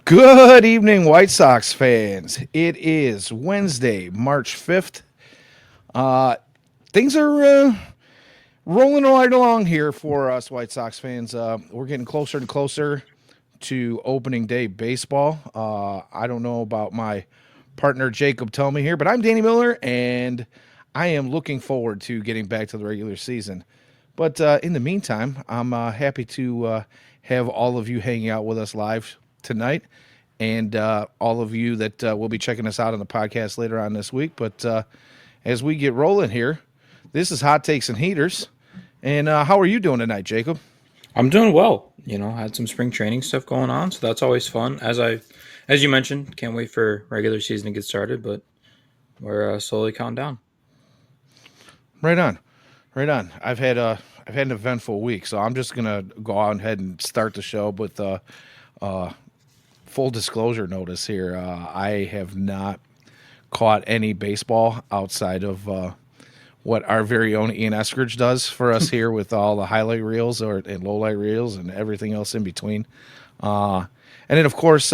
Good evening, White Sox fans. It is Wednesday, March 5th. Uh, things are rolling right along here for us White Sox fans. We're getting closer and closer to opening day baseball. I don't know about my partner, Jacob Thome here, but I'm Danny Miller, and I am looking forward to getting back to the regular season. But in the meantime, I'm happy to have all of you hanging out with us live tonight, and all of you that will be checking us out on the podcast later on this week. But as we get rolling here, this is Hot Takes and Heaters. And how are you doing tonight, Jacob? I'm doing well. Had some spring training stuff going on, so that's always fun. As you mentioned, can't wait for regular season to get started, but we're slowly counting down. Right on, right on. I've had an eventful week, so I'm just gonna go on ahead and start the show with full disclosure notice here. I have not caught any baseball outside of what our very own Ian Eskridge does for us here with all the highlight reels and low light reels and everything else in between. Uh, and then, of course,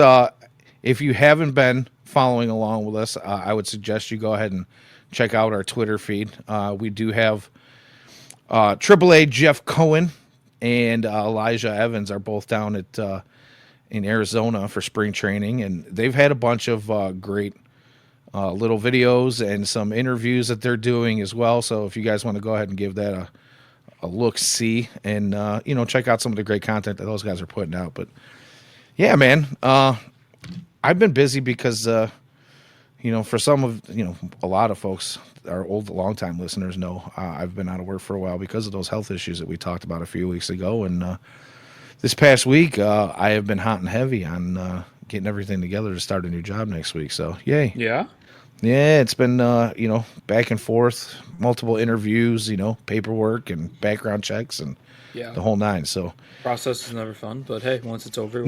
if you haven't been following along with us, I would suggest you go ahead and check out our Twitter feed. We do have AAA Jeff Cohen and Elijah Evans are both down at in Arizona for spring training, and they've had a bunch of great little videos and some interviews that they're doing as well. So if you guys want to go ahead and give that a look, see, and check out some of the great content that those guys are putting out. But yeah, man, I've been busy because for some of a lot of folks, our longtime listeners know I've been out of work for a while because of those health issues that we talked about a few weeks ago, and this past week I have been hot and heavy on getting everything together to start a new job next week. So yay. Yeah, Yeah, it's been back and forth, multiple interviews, paperwork and background checks and yeah. the whole nine. So Process is never fun, but hey, once it's over with,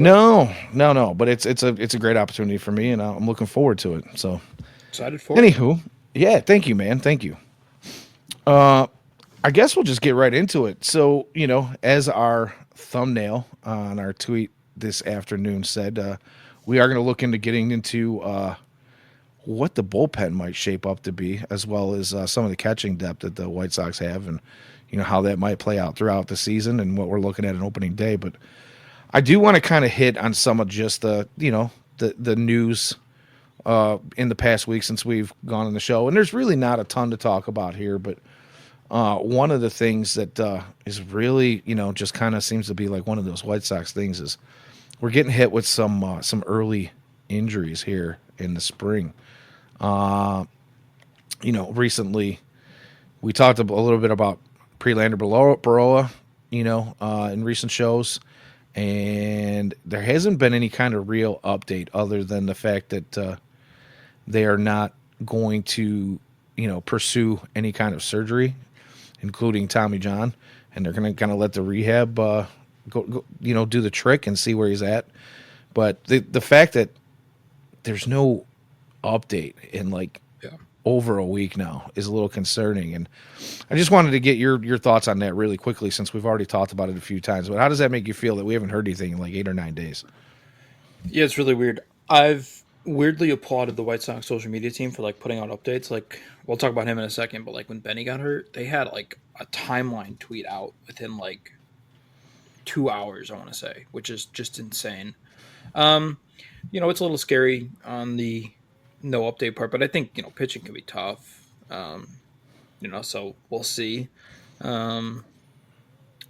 no, but it's a great opportunity for me, and I'm looking forward to it. So, excited for it. anywho, yeah, thank you, man, thank you. I guess we'll just get right into it. So, as our thumbnail on our tweet this afternoon said, we are going to look into getting into what the bullpen might shape up to be, as well as some of the catching depth that the White Sox have, and how that might play out throughout the season and what we're looking at in opening day. But I do want to kind of hit on some of just the news in the past week since we've gone on the show, and there's really not a ton to talk about here. But one of the things that is really just kind of seems to be like one of those White Sox things is we're getting hit with some early injuries here in the spring. Recently we talked a little bit about Prelander Baroa, in recent shows, and there hasn't been any kind of real update other than the fact that they are not going to, pursue any kind of surgery, including Tommy John, and they're going to kind of let the rehab go, do the trick and see where he's at. But the fact that there's no update in like Yeah. over a week now is a little concerning, and I just wanted to get your thoughts on that really quickly since we've already talked about it a few times. But how does that make you feel that we haven't heard anything in like 8 or 9 days? Yeah, it's really weird. I've weirdly applauded the White Sox social media team for like putting out updates. Like we'll talk about him in a second, but like when Benny got hurt, they had like a timeline tweet out within like 2 hours, I want to say, which is just insane. Um, it's a little scary on the no update part, but I think pitching can be tough. So we'll see. Um,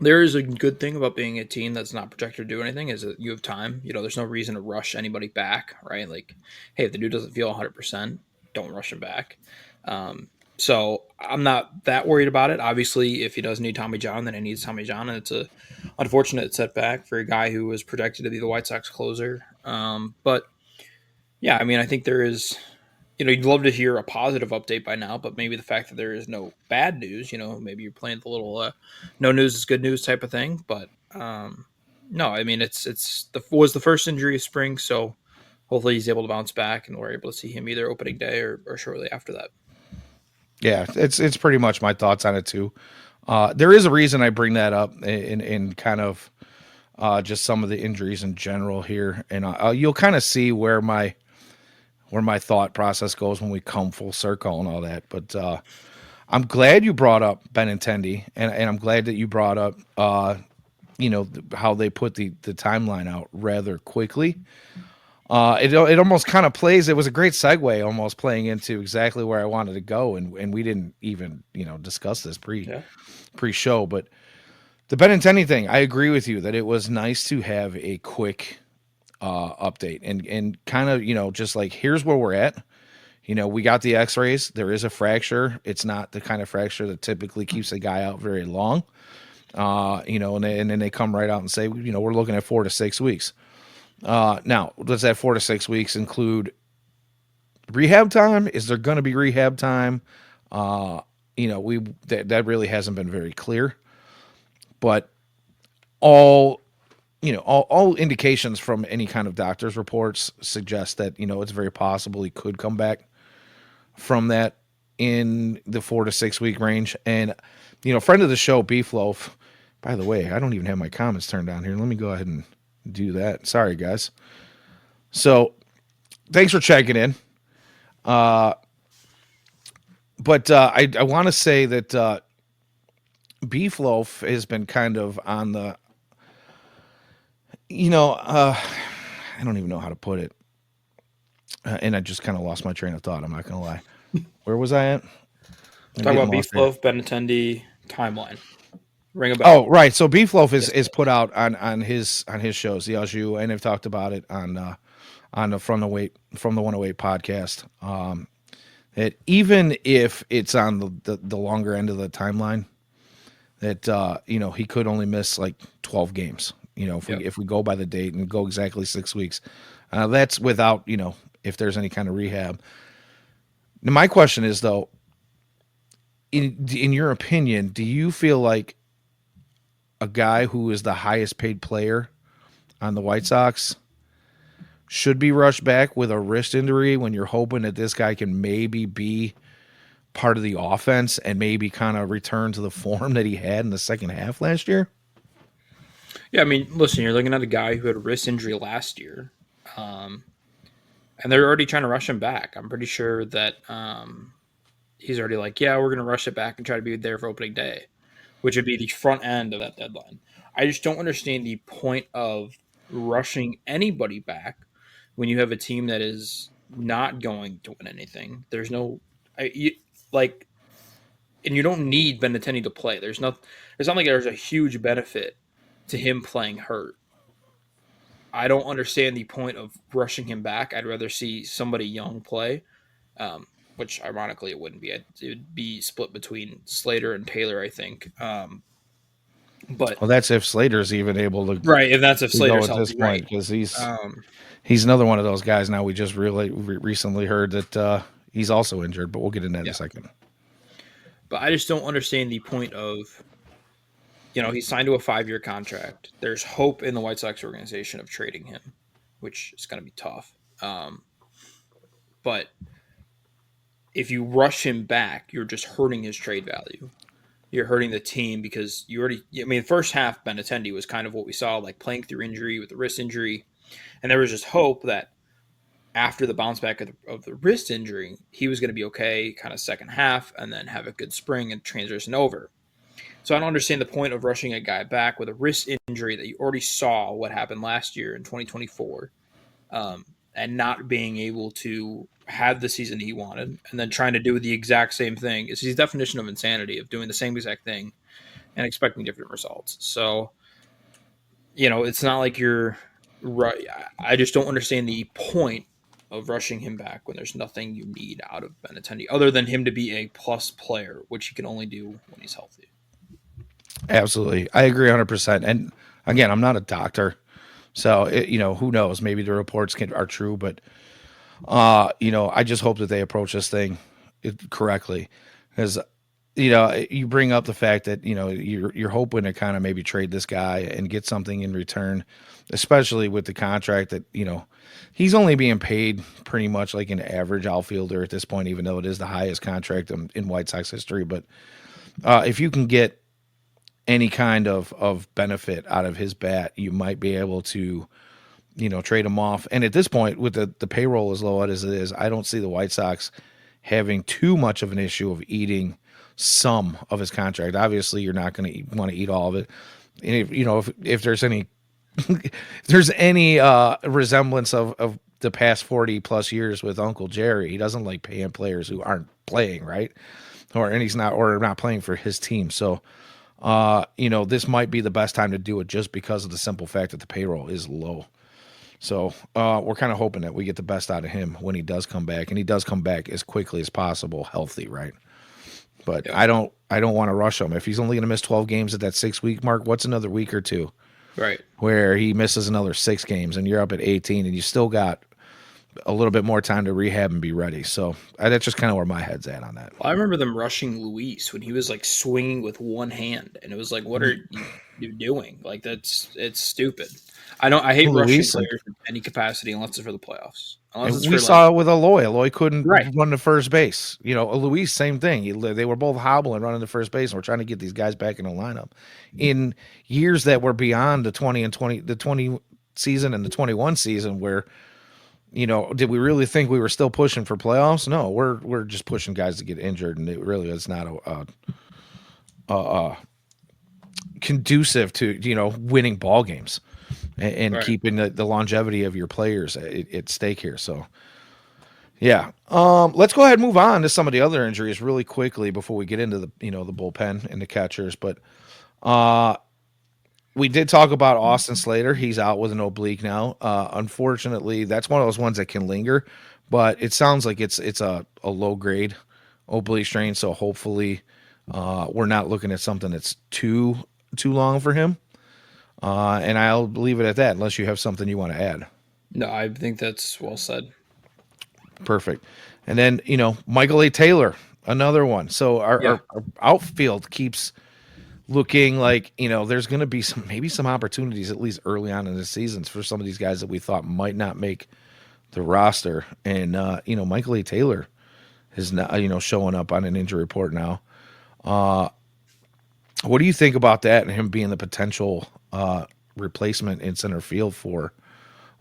there is a good thing about being a team that's not projected to do anything is that you have time. There's no reason to rush anybody back, right? Like, hey, if the dude doesn't feel 100%, don't rush him back. So I'm not that worried about it. Obviously, if he does need Tommy John, then he needs Tommy John, and it's a unfortunate setback for a guy who was projected to be the White Sox closer. But yeah, I mean, I think there is. You'd love to hear a positive update by now, but maybe the fact that there is no bad news, maybe you're playing the little no news is good news type of thing. But no, I mean, it's was the first injury of spring, so hopefully he's able to bounce back, and we're able to see him either opening day or shortly after that. Yeah, it's pretty much my thoughts on it too. There is a reason I bring that up in kind of just some of the injuries in general here, and you'll kind of see where my thought process goes when we come full circle and all that. But I'm glad you brought up Benintendi, and I'm glad that you brought up how they put the timeline out rather quickly. It almost kind of plays. It was a great segue, almost playing into exactly where I wanted to go, and we didn't even discuss this pre show, but the Benintendi thing, I agree with you that it was nice to have a quick update and kind of just like here's where we're at. We got the X-rays. There is a fracture. It's not the kind of fracture that typically keeps a guy out very long. And then they come right out and say, we're looking at 4 to 6 weeks. Now, does that 4 to 6 weeks include rehab time? Is there going to be rehab time? That really hasn't been very clear. But all indications from any kind of doctor's reports suggest that it's very possible he could come back from that in the 4 to 6 week range. And friend of the show, Beef Loaf. By the way, I don't even have my comments turned down here. Let me go ahead and do that. Sorry, guys. So, thanks for checking in. But I want to say that Beef Loaf has been kind of on the, I don't even know how to put it. And I just kind of lost my train of thought. I'm not going to lie. Where was I at? Talk about Beef Loaf, Benintendi timeline. Ring a bell. Oh, right. So Beef Loaf is put out on his shows, the Au Jus, and have talked about it on the From the 108 podcast. That even if it's on the longer end of the timeline, that he could only miss like 12 games. If we go by the date and go exactly 6 weeks, that's without if there's any kind of rehab. Now, my question is though, in your opinion, do you feel like a guy who is the highest paid player on the White Sox should be rushed back with a wrist injury when you're hoping that this guy can maybe be part of the offense and maybe kind of return to the form that he had in the second half last year? Yeah, I mean, listen, you're looking at a guy who had a wrist injury last year, and they're already trying to rush him back. I'm pretty sure that he's already like, yeah, we're going to rush it back and try to be there for opening day, which would be the front end of that deadline. I just don't understand the point of rushing anybody back when you have a team that is not going to win anything. There's no, and you don't need Benintendi to play. It's not like there's a huge benefit to him playing hurt. I don't understand the point of rushing him back. I'd rather see somebody young play, which ironically it wouldn't be. It would be split between Slater and Taylor, I think. But that's if Slater's even able to, right, and that's if Slater's at this healthy, point, because he's another one of those guys. Now we just really recently heard that he's also injured, but we'll get into that in a second. But I just don't understand the point of, he's signed to a 5-year contract. There's hope in the White Sox organization of trading him, which is going to be tough. But if you rush him back, you're just hurting his trade value. You're hurting the team because the first half, Benintendi was kind of what we saw, like playing through injury with the wrist injury. And there was just hope that after the bounce back of the wrist injury, he was going to be okay kind of second half and then have a good spring and transition over. So I don't understand the point of rushing a guy back with a wrist injury that you already saw what happened last year in 2024 and not being able to have the season he wanted and then trying to do the exact same thing. It's his definition of insanity of doing the same exact thing and expecting different results. So, it's not like you're right. I just don't understand the point of rushing him back when there's nothing you need out of Benintendi other than him to be a plus player, which he can only do when he's healthy. Absolutely. I agree 100%. And again, I'm not a doctor, so who knows, maybe the reports are true, but I just hope that they approach this thing correctly, because you bring up the fact that you're hoping to kind of maybe trade this guy and get something in return, especially with the contract that he's only being paid pretty much like an average outfielder at this point, even though it is the highest contract in White Sox history. But if you can get any kind of benefit out of his bat, you might be able to, trade him off. And at this point, with the payroll as low as it is, I don't see the White Sox having too much of an issue of eating some of his contract. Obviously, you're not going to want to eat all of it. And if there's any if there's any resemblance of the past 40 plus years with Uncle Jerry, he doesn't like paying players who aren't playing, right? He's not playing for his team. So this might be the best time to do it just because of the simple fact that the payroll is low. So we're kind of hoping that we get the best out of him when he does come back, and he does come back as quickly as possible, healthy, right? But yeah. I don't want to rush him. If he's only going to miss 12 games at that 6-week mark, what's another week or two? Right. Where he misses another 6 games, and you're up at 18, and you still got a little bit more time to rehab and be ready. So that's just kind of where my head's at on that. Well, I remember them rushing Luis when he was like swinging with one hand, and it was like, what are you doing? Like it's stupid. I hate rushing players in any capacity unless it's for the playoffs. We saw it with Eloy. Eloy couldn't run to first base. Luis, same thing. They were both hobbling running to first base, and we're trying to get these guys back in the lineup. In years that were beyond the 20 season and the 21 season, where did we really think we were still pushing for playoffs? No, we're just pushing guys to get injured, and it really is not conducive to winning ball games and keeping the longevity of your players at stake here. So, yeah, let's go ahead and move on to some of the other injuries really quickly before we get into the the bullpen and the catchers. But we did talk about Austin Slater. He's out with an oblique now. Unfortunately, that's one of those ones that can linger, but it sounds like it's a low grade oblique strain. So hopefully, we're not looking at something that's too long for him. And I'll leave it at that unless you have something you want to add. No, I think that's well said. Perfect. And then, Michael A. Taylor, another one. So our outfield keeps looking like, there's going to be some opportunities, at least early on in the seasons, for some of these guys that we thought might not make the roster. And, Michael A. Taylor is now, showing up on an injury report now. What do you think about that and him being the potential replacement in center field for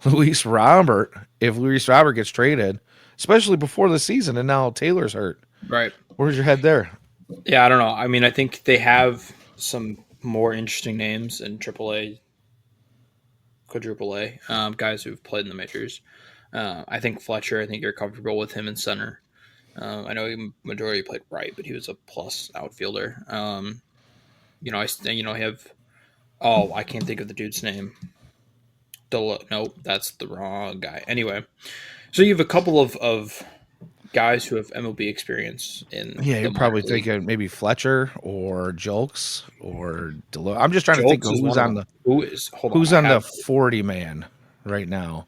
Luis Robert if Luis Robert gets traded, especially before the season, and now Taylor's hurt? Right. Where's your head there? Yeah, I don't know. I mean, I think they have some more interesting names in AAA, quadruple A, guys who've played in the majors. I think Fletcher, I think you're comfortable with him in center. I know he majority played right, but he was a plus outfielder. I have. Oh, I can't think of the dude's name. Nope, that's the wrong guy. Anyway, so you have a couple of guys who have MLB experience in. Yeah, you're probably thinking maybe Fletcher or Julks or Delo. I'm just trying to think of who's on the the 40 man right now.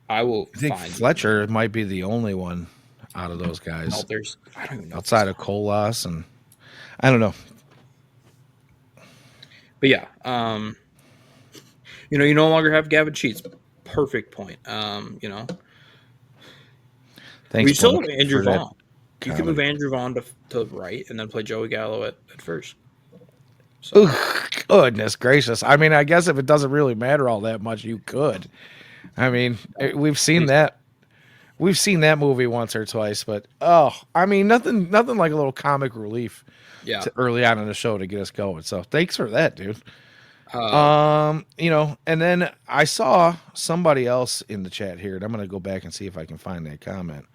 I think Fletcher might be the only one out of those guys. No, I don't even know outside of Colas, and I don't know. But yeah, you no longer have Gavin Sheets. Perfect point. Thanks. We still have Andrew Vaughn. You can move Andrew Vaughn to right and then play Joey Gallo at first. So. Goodness gracious! I mean, I guess if it doesn't really matter all that much, you could. I mean, we've seen that. We've seen that movie once or twice, but nothing like a little comic relief. Yeah. Early on in the show to get us going. So thanks for that, dude. And then I saw somebody else in the chat here, and I'm going to go back and see if I can find that comment.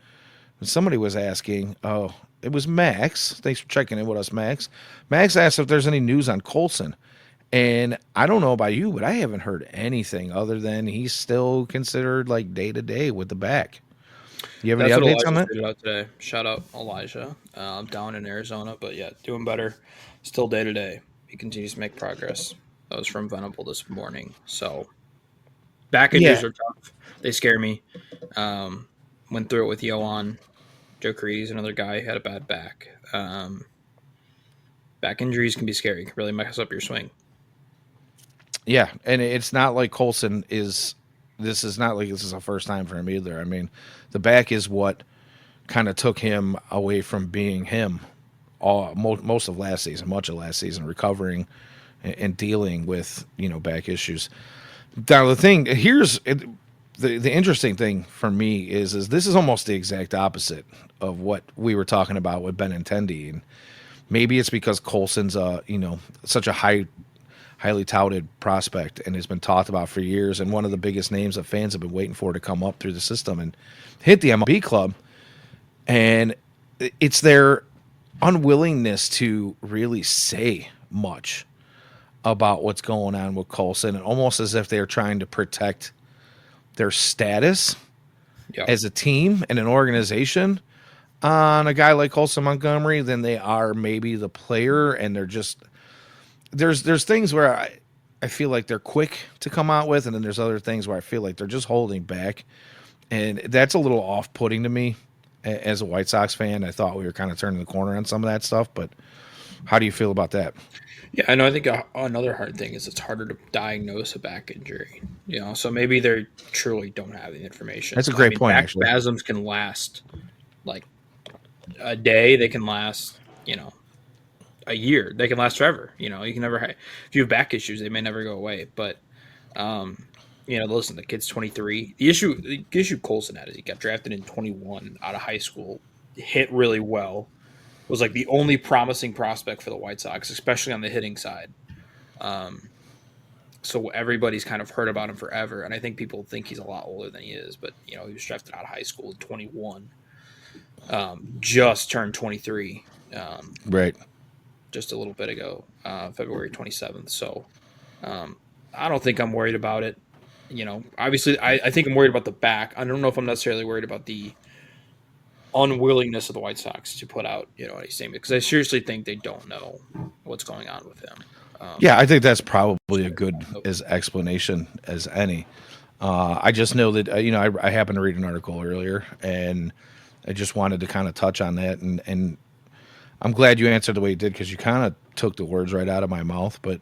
Somebody was asking, it was Max. Thanks for checking in with us, Max. Max asked if there's any news on Colson. And I don't know about you, but I haven't heard anything other than he's still considered like day to day with the back. You have any updates on that? Out today. Shout out Elijah. Down in Arizona, but yeah, doing better. Still day to day. He continues to make progress. That was from Venable this morning. So back injuries are tough. They scare me. Went through it with Yohan. Joe Creedy's another guy who had a bad back. Back injuries can be scary. It can really mess up your swing. Yeah, and it's not like Colson is. This is not like this is a first time for him either. I mean, the back is what kind of took him away from being him most of last season, much of last season, recovering and dealing with back issues. Now the thing here's the interesting thing for me is this is almost the exact opposite of what we were talking about with Benintendi, and maybe it's because Colson's such a highly touted prospect and has been talked about for years, and one of the biggest names that fans have been waiting for to come up through the system and hit the MLB club. And it's their unwillingness to really say much about what's going on with Colson, and almost as if they're trying to protect their status as a team and an organization on a guy like Colson Montgomery than they are maybe the player. And they're just there's things where I feel like they're quick to come out with, and then there's other things where I feel like they're just holding back, and that's a little off-putting to me as a White Sox fan. I thought we were kind of turning the corner on some of that stuff, but how do you feel about that? Yeah, I know. I think another hard thing is it's harder to diagnose a back injury. So maybe they truly don't have the information. That's a great point. Back Actually, spasms can last like a day. They can last, a year. They can last forever. You can never if you have back issues, they may never go away. But listen, the kid's 23. The issue Colson had is he got drafted in 21 out of high school, hit really well. Was like the only promising prospect for the White Sox, especially on the hitting side. So everybody's kind of heard about him forever, and I think people think he's a lot older than he is. But he was drafted out of high school at 21, just turned 23, right? Just a little bit ago, February 27th. So I don't think I'm worried about it. Obviously, I think I'm worried about the back. I don't know if I'm necessarily worried about the unwillingness of the White Sox to put out any statement, because I seriously think they don't know what's going on with him. Yeah, I think that's probably a good as explanation as any. I just know that I happened to read an article earlier, and I just wanted to kind of touch on that, and I'm glad you answered the way you did, because you kind of took the words right out of my mouth. But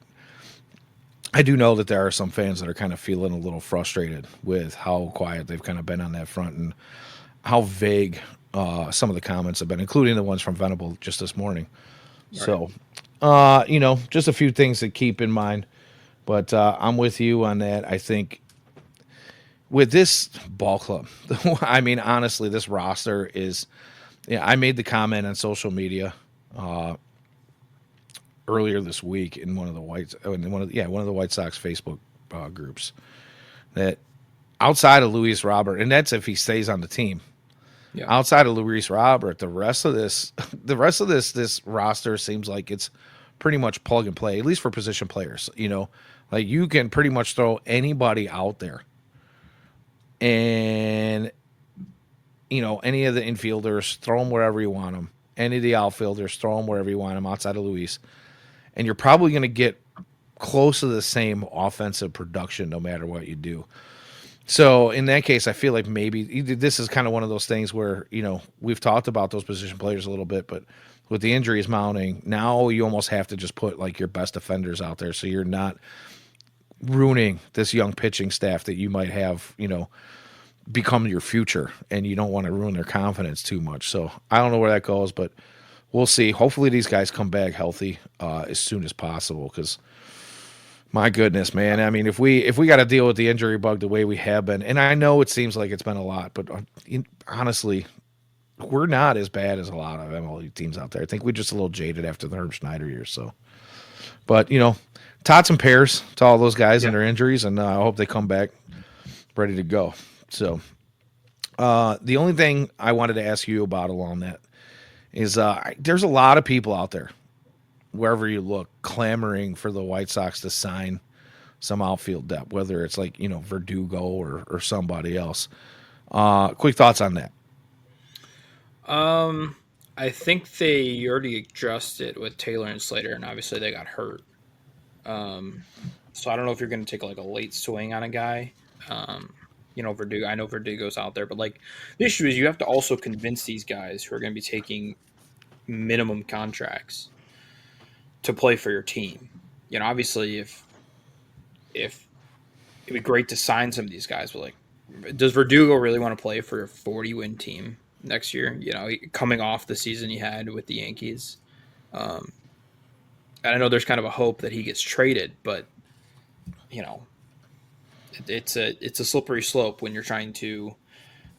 I do know that there are some fans that are kind of feeling a little frustrated with how quiet they've kind of been on that front, and how vague some of the comments have been, including the ones from Venable just this morning. Right. So, just a few things to keep in mind. But I'm with you on that. I think with this ball club, I mean, honestly, this roster is. Yeah, I made the comment on social media earlier this week in one of the White Sox Facebook groups, that outside of Luis Robert, and that's if he stays on the team. Yeah. Outside of Luis Robert, the rest of this roster seems like it's pretty much plug and play, at least for position players. Like you can pretty much throw anybody out there, and any of the infielders, throw them wherever you want them. Any of the outfielders, throw them wherever you want them outside of Luis, and you're probably going to get close to the same offensive production no matter what you do. So in that case, I feel like maybe this is kind of one of those things where, we've talked about those position players a little bit, but with the injuries mounting, now you almost have to just put like your best defenders out there, so you're not ruining this young pitching staff that you might have, become your future, and you don't want to ruin their confidence too much. So I don't know where that goes, but we'll see. Hopefully these guys come back healthy as soon as possible, because my goodness, man. I mean, if we got to deal with the injury bug the way we have been, and I know it seems like it's been a lot, but honestly, we're not as bad as a lot of MLB teams out there. I think we're just a little jaded after the Herb Schneider years. So, but tots and pairs to all those guys and their injuries, and I hope they come back ready to go. So, the only thing I wanted to ask you about along that is there's a lot of people out there, wherever you look, clamoring for the White Sox to sign some outfield depth, whether it's like, Verdugo or somebody else. Quick thoughts on that. I think they already adjusted with Taylor and Slater, and obviously they got hurt. So I don't know if you're going to take like a late swing on a guy. Verdugo. I know Verdugo's out there, but like the issue is you have to also convince these guys who are going to be taking minimum contracts to play for your team. Obviously, if it'd be great to sign some of these guys, but like, does Verdugo really want to play for a 40-win team next year? Coming off the season he had with the Yankees, Um, and I know there's kind of a hope that he gets traded, but you know, it's a slippery slope when you're trying to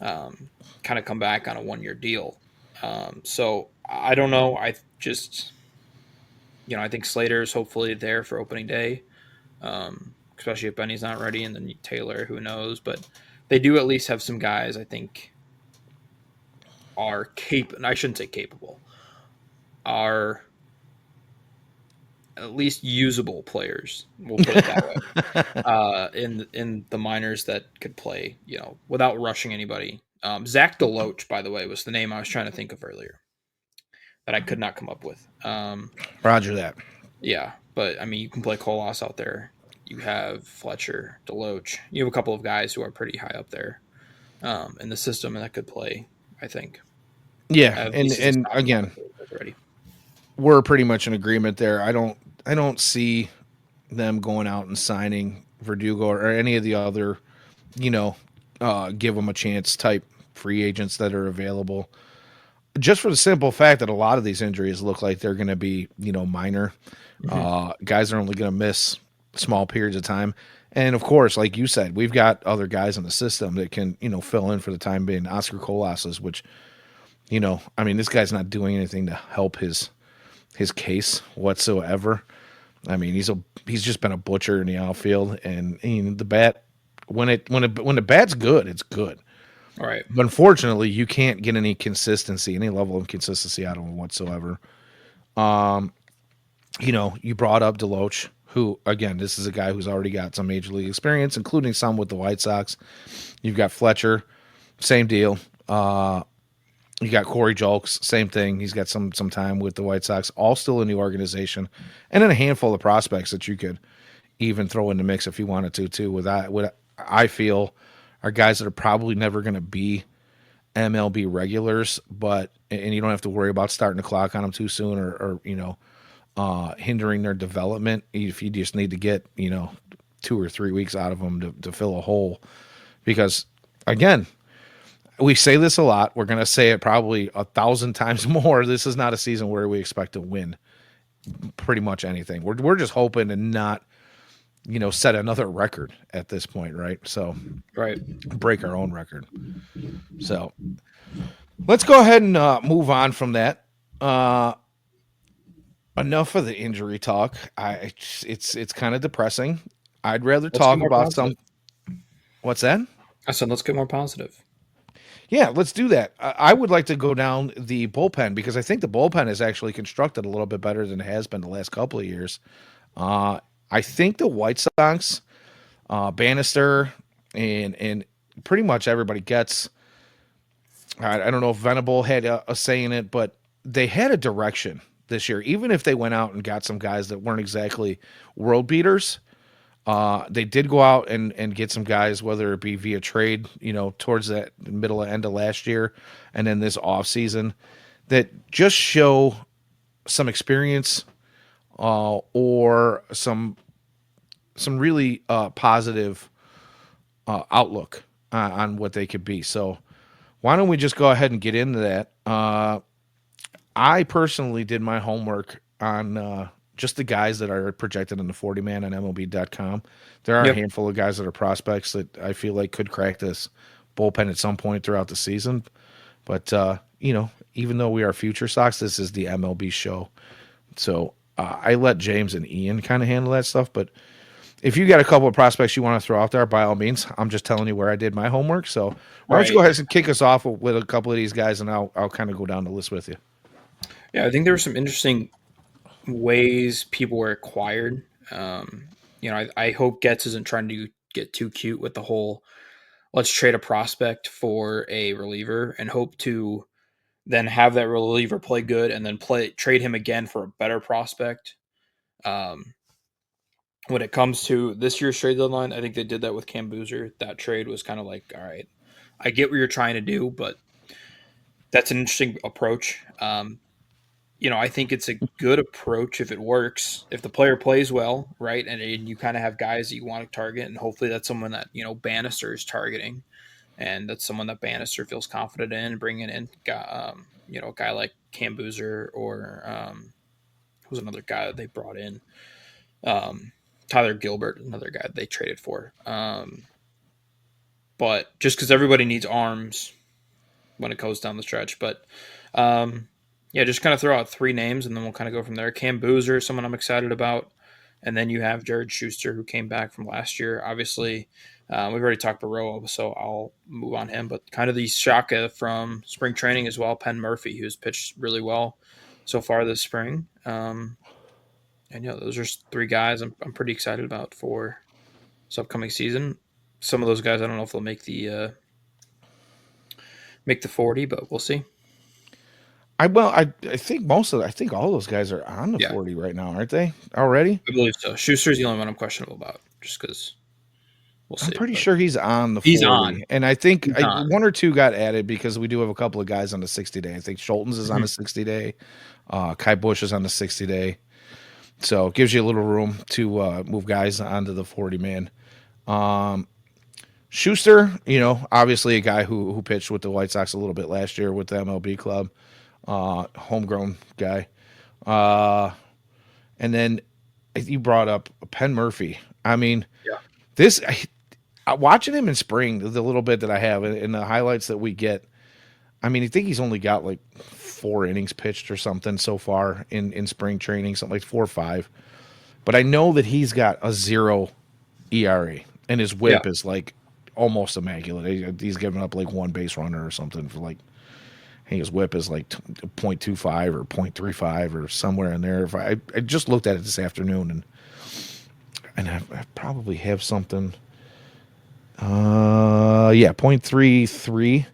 um, kind of come back on a 1 year deal. So I don't know. I just I think Slater's hopefully there for opening day, especially if Benny's not ready, and then Taylor, who knows? But they do at least have some guys I think are capable. I shouldn't say capable. Are at least usable players. We'll put it that way. In the minors that could play, without rushing anybody. Zach Deloach, by the way, was the name I was trying to think of earlier that I could not come up with. Roger that. Yeah, but I mean, you can play Colas out there. You have Fletcher, Deloach. You have a couple of guys who are pretty high up there in the system and that could play. I think Yeah, at and least as a and stopgap again, already. we're pretty much in agreement there. I don't see them going out and signing Verdugo or any of the other, you know, give them a chance type free agents that are available. Just for the simple fact that a lot of these injuries look like they're going to be, minor. Mm-hmm. Guys are only going to miss small periods of time. And of course, like you said, we've got other guys in the system that can, fill in for the time being. Oscar Colas's, which, I mean, this guy's not doing anything to help his case whatsoever. I mean, he's just been a butcher in the outfield, and the bat when the bat's good, it's good. All right. But unfortunately, you can't get any consistency, any level of consistency out of him whatsoever. You brought up Deloach, who again, this is a guy who's already got some major league experience, including some with the White Sox. You've got Fletcher, same deal. You got Corey Julks, same thing. He's got some time with the White Sox, all still in the organization, and then a handful of prospects that you could even throw in the mix if you wanted to too. What I feel are guys that are probably never going to be MLB regulars, but and you don't have to worry about starting the clock on them too soon or hindering their development if you just need to get 2 or 3 weeks out of them to fill a hole. Because again, we say this a lot. We're going to say it probably 1,000 times more. This is not a season where we expect to win pretty much anything. We're just hoping to not, set another record at this point, right? So Right. break our own record. So let's go ahead and move on from that. Enough of the injury talk. It's kind of depressing. I'd rather Let's get talk more about positive. some. What's that? I said let's get more positive. Yeah, let's do that. I would like to go down the bullpen because I think the bullpen is actually constructed a little bit better than it has been the last couple of years. I think the White Sox, Bannister, and pretty much everybody gets. I don't know if Venable had a say in it, but they had a direction this year. Even if they went out and got some guys that weren't exactly world beaters, they did go out and get some guys, whether it be via trade, towards that middle end of last year, and then this off season, that just show some experience or some really positive outlook on what they could be. So why don't we just go ahead and get into that? I personally did my homework on just the guys that are projected in the 40 man on MLB.com. There are a Yep. handful of guys that are prospects that I feel like could crack this bullpen at some point throughout the season. But, even though we are Future Sox, this is the MLB show. So I let James and Ian kind of handle that stuff. But if you got a couple of prospects you want to throw out there, by all means, I'm just telling you where I did my homework. So why don't you Right. go ahead and kick us off with a couple of these guys, and I'll kind of go down the list with you. Yeah, I think there were some interesting ways people were acquired. I hope Getz isn't trying to get too cute with the whole let's trade a prospect for a reliever and hope to then have that reliever play good and then trade him again for a better prospect. Um, when it comes to this year's trade deadline, I think they did that with Cam Boozer. That trade was kind of like, all right, I get what you're trying to do, but that's an interesting approach. I think it's a good approach if it works. If the player plays well, right, and you kind of have guys that you want to target, and hopefully that's someone that Bannister is targeting, and that's someone that Bannister feels confident in bringing in. A guy like Cam Boozer or was another guy that they brought in. Tyler Gilbert, another guy they traded for. But just because everybody needs arms when it goes down the stretch. But yeah, just kind of throw out 3 names and then we'll kind of go from there. Cam Boozer, someone I'm excited about. And then you have Jared Schuster, who came back from last year. Obviously, we've already talked Baroa, so I'll move on him. But kind of the Shaka from spring training as well, Penn Murphy, who's pitched really well so far this spring. And yeah, those are 3 guys I'm pretty excited about for this upcoming season. Some of those guys, I don't know if they'll make the 40, but we'll see. I think I think all those guys are on the Yeah. 40 right now, aren't they? Already? I believe so. Schuster's the only one I'm questionable about, just because we'll see. I'm pretty sure he's on the 40. He's on. And I think He's on. 1 or 2 got added because we do have a couple of guys on the 60-day. I think Schultens is on the 60-day. Kai Bush is on the 60-day. So it gives you a little room to move guys onto the 40-man. Schuster, obviously a guy who pitched with the White Sox a little bit last year with the MLB club. Homegrown guy. And then you brought up Penn Murphy. I mean, yeah. Watching him in spring, the little bit that I have in the highlights that we get, I mean, I think he's only got like 4 innings pitched or something so far in spring training, something like 4 or 5. But I know that he's got a 0 ERA, and his whip is like almost immaculate. He's giving up like 1 base runner or something for like, I think his whip is like 0.25 or 0.35 or somewhere in there. If I just looked at it this afternoon, and I probably have something. 0.33.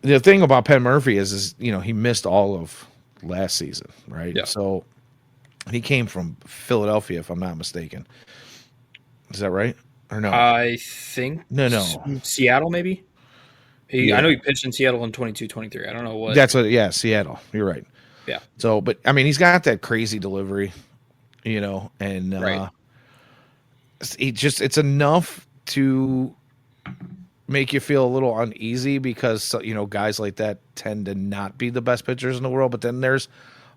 The thing about Penn Murphy is he missed all of last season, right? Yeah. So he came from Philadelphia, if I'm not mistaken. Is that right? Or no? I think No. Seattle, maybe. Yeah. I know he pitched in Seattle in 22-23. I don't know what. Seattle. You're right. Yeah. So, but I mean, he's got that crazy delivery, and Right. it's enough to make you feel a little uneasy because guys like that tend to not be the best pitchers in the world. But then there's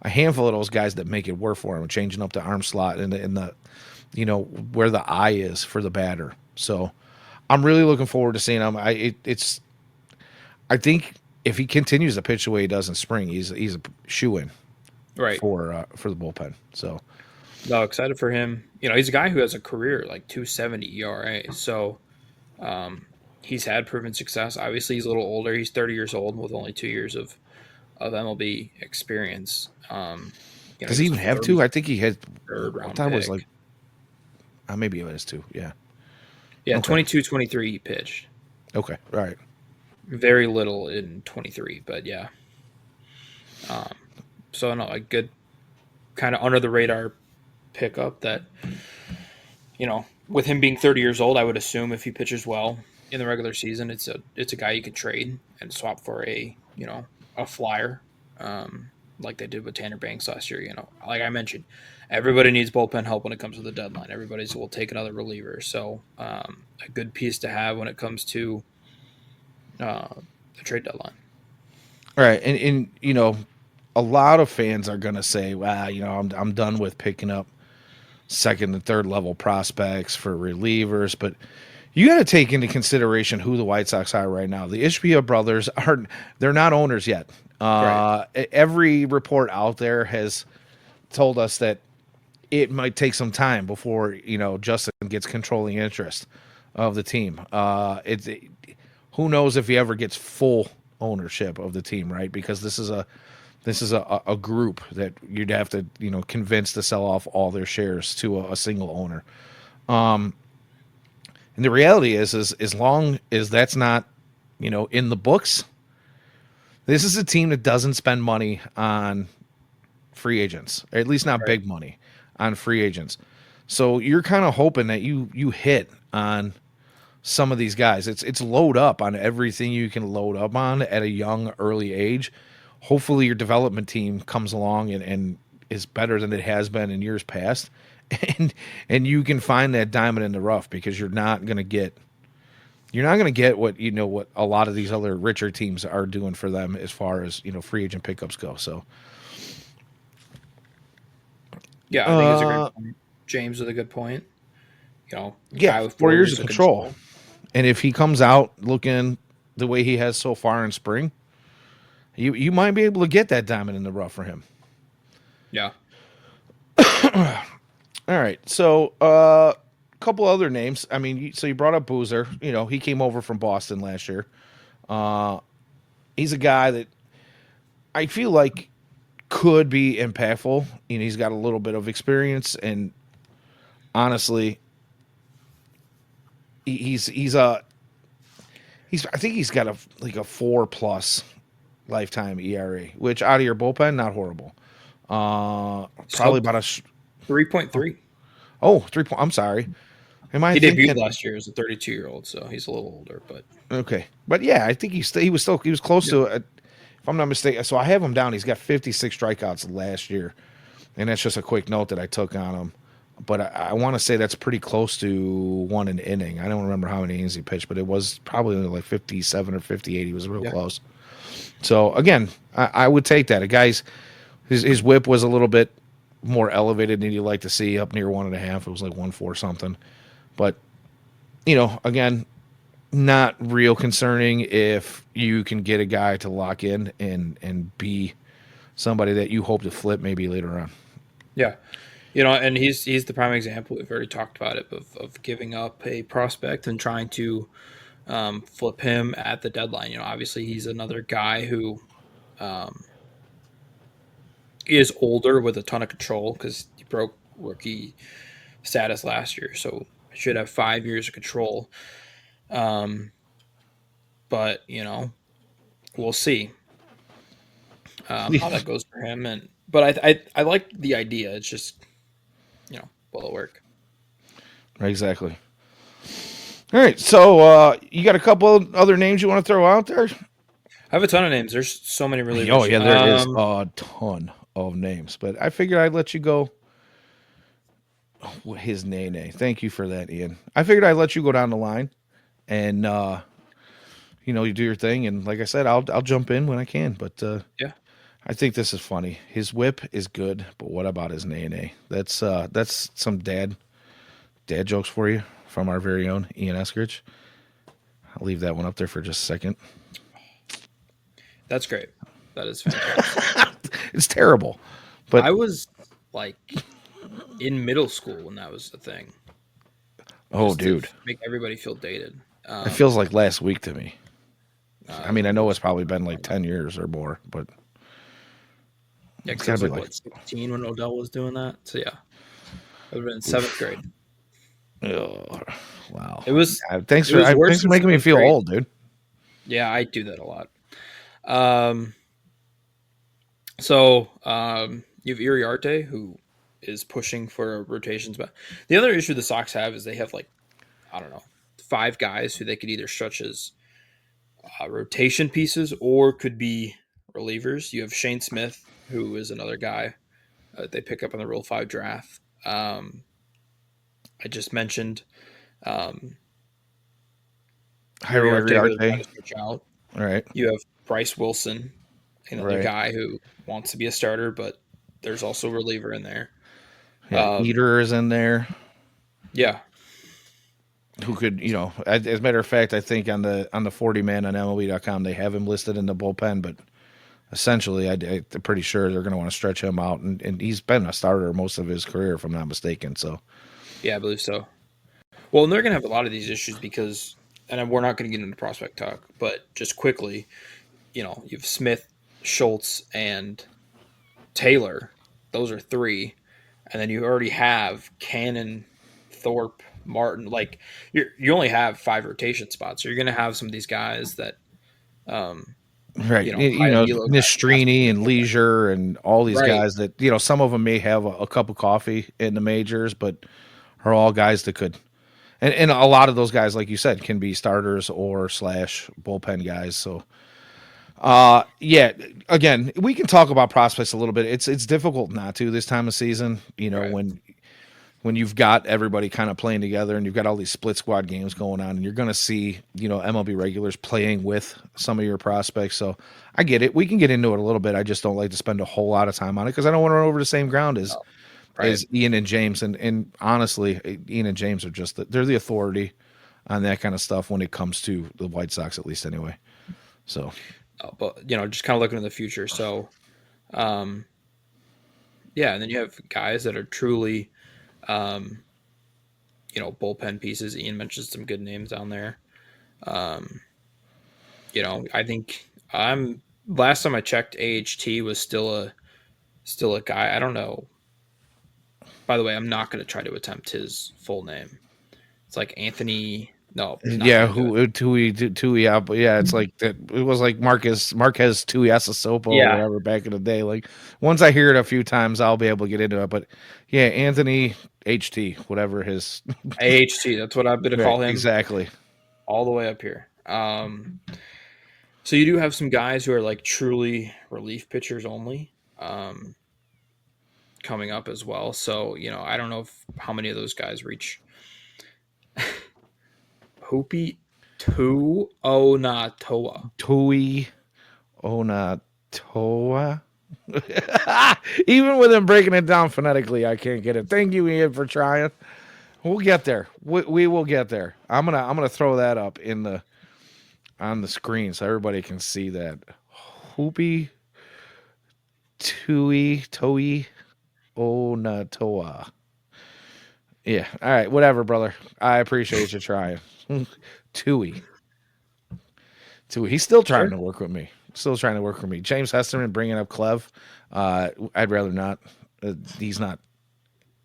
a handful of those guys that make it work for him, changing up the arm slot and in the where the eye is for the batter. So I'm really looking forward to seeing him. I think if he continues to pitch the way he does in spring, he's a shoe-in Right. for the bullpen. So no, excited for him. He's a guy who has a career like 2.70 ERA. So he's had proven success. Obviously, he's a little older. He's 30 years old with only 2 years of MLB experience. Does he even have 2? I think he had. I thought it was like. Maybe it was 2. Yeah. Yeah, Okay. 22-23 he pitched. Okay. All right. Very little in 23, but yeah. So no, a good kind of under the radar pickup that with him being 30 years old, I would assume if he pitches well in the regular season, it's a guy you could trade and swap for a flyer, like they did with Tanner Banks last year. Like I mentioned, everybody needs bullpen help when it comes to the deadline. Everybody will take another reliever, so a good piece to have when it comes to the trade deadline. All right, and a lot of fans are going to say, "Wow, I'm done with picking up second and third level prospects for relievers," but you got to take into consideration who the White Sox are right now. The Ishbia brothers they're not owners yet. Right. Every report out there has told us that it might take some time before Justin gets controlling interest of the team. Who knows if he ever gets full ownership of the team, right? Because this is a group that you'd have to convince to sell off all their shares to a single owner. And the reality is as long as that's not in the books, this is a team that doesn't spend money on free agents, or at least not big money on free agents. So you're kind of hoping that you hit on some of these guys. It's load up on everything you can load up on at a young, early age. Hopefully your development team comes along and is better than it has been in years past. And you can find that diamond in the rough, because you're not going to get what what a lot of these other richer teams are doing for them as far as free agent pickups go. So Yeah, I think it's a great Uh, point. James with a good point. yeah, Guy with 4 years four years of of control. control. And if he comes out looking the way he has so far in spring, you might be able to get that diamond in the rough for him. Yeah. All right. So, couple other names. I mean, so you brought up Boozer. He came over from Boston last year. He's a guy that I feel like could be impactful. He's got a little bit of experience, and honestly, he's a I think he's got a 4+ lifetime ERA, which out of your bullpen, not horrible. Probably Sub about 3.3. oh 3 point. I'm sorry. Am I He debuted thinking? last year as a 32-year-old, so he's a little older, but Okay, but yeah, I think he was close yeah. to it. If I'm not mistaken, so I have him down. He's got 56 strikeouts last year, and that's just a quick note that I took on him. But I want to say that's pretty close to one an inning. I don't remember how many innings he pitched, but it was probably like 57 or 58. He was real Yeah. close. So again, I would take that. A guy's his whip was a little bit more elevated than you'd like to see, up near 1.5. It was like 1.4 something. But again, not real concerning if you can get a guy to lock in and be somebody that you hope to flip maybe later on. Yeah. And he's the prime example. We've already talked about it of giving up a prospect and trying to flip him at the deadline. Obviously he's another guy who um, is older with a ton of control because he broke rookie status last year, so he should have 5 years of control. Um, but we'll see how that goes for him. But I like the idea. It's just will it work? Exactly. All right, so you got a couple of other names you want to throw out there? I have a ton of names. There's so many Oh relievers. yeah, there is a ton of names, but I figured I'd let you go. His name. Thank you for that, Ian. I figured I'd let you go down the line, and you do your thing, and like I said, I'll jump in when I can. But Yeah, I think this is funny. His whip is good, but what about his nay? That's some dad jokes for you from our very own Ian Eskridge. I'll leave that one up there for just a second. that's great. That is fantastic. It's terrible, but I was like in middle school when that was the thing, oh, just to dude, make everybody feel dated. it feels like last week to me. I Was mean, I in know middle it's school. probably been like 10 years or more, but Yeah, it's because I got was to be like like, what 16 when Odell was doing that. So yeah, I would have been in seventh grade. ugh, wow. It was Thanks it was worse thanks for in making me seventh feel grade. old, dude. Yeah, I do that a lot. Um, so you have Iriarte who is pushing for rotations, but the other issue the Sox have is they have like I don't know 5 guys who they could either stretch as rotation pieces or could be relievers. You have Shane Smith who is another guy they pick up in the Rule 5 draft. I just mentioned um, Jairo Iriarte who they're Uriarte. trying to switch out. All right, You have Bryce Wilson, another right. guy who wants to be a starter, but there's also a reliever in there. Yeah, Eater is in there. Yeah, Who could, as a matter of fact, I think on the 40 man on MLB.com they have him listed in the bullpen, but essentially, I'm pretty sure they're going to want to stretch him out, and he's been a starter most of his career, if I'm not mistaken. So, yeah, I believe so. Well, and they're going to have a lot of these issues because, and we're not going to get into prospect talk, but just quickly, you have Smith, Schultz, and Taylor. Those are 3, and then you already have Cannon, Thorpe, Martin. Like you only have 5 rotation spots. So you're going to have some of these guys that, um, right, high elo guys have to Nistrini pick and up. Leisure and all these Right, guys that some of them may have a cup of coffee in the majors, but are all guys that could, and a lot of those guys, like you said, can be starters or slash bullpen guys. So, yeah, again, we can talk about prospects a little bit. It's difficult not to this time of season. right. When you've got everybody kind of playing together and you've got all these split squad games going on, and you're going to see, MLB regulars playing with some of your prospects. So I get it. We can get into it a little bit. I just don't like to spend a whole lot of time on it because I don't want to run over the same ground as No. Right. is Ian and James, and honestly, Ian and James are they're the authority on that kind of stuff when it comes to the White Sox, at least anyway. So But just kind of looking in the future. So, um, yeah, and then you have guys that are truly, um, bullpen pieces. Ian mentioned some good names down there. Um, I think I'm last time I checked, AHT was still a guy. I don't know. By the way, I'm not going to try to attempt his full name. It's like Anthony. No, not yeah, going to do it. Tui out, but yeah, it's like that. It was like Marquez Tui Asasopo or Yeah, whatever back in the day. Like once I hear it a few times, I'll be able to get into it. But yeah, Anthony HT, whatever his AHT. That's what I'm going to right, call him exactly. all the way up here. So you do have some guys who are like truly relief pitchers only coming up as well. So I don't know how many of those guys reach Hoopy to Onatoa. Tui Onatoa. Even with him breaking it down phonetically, I can't get it. Thank you, Ian, for trying. We'll get there. We will get there. I'm gonna throw that up on the screen so everybody can see that. Hoopy Toi Onatoa. Yeah. All right. Whatever, brother. I appreciate you trying. Tui. Tui. He's still trying Sure. to work with me. Still trying to work with me. James Hesterman bringing up Clev. I'd rather not. He's not.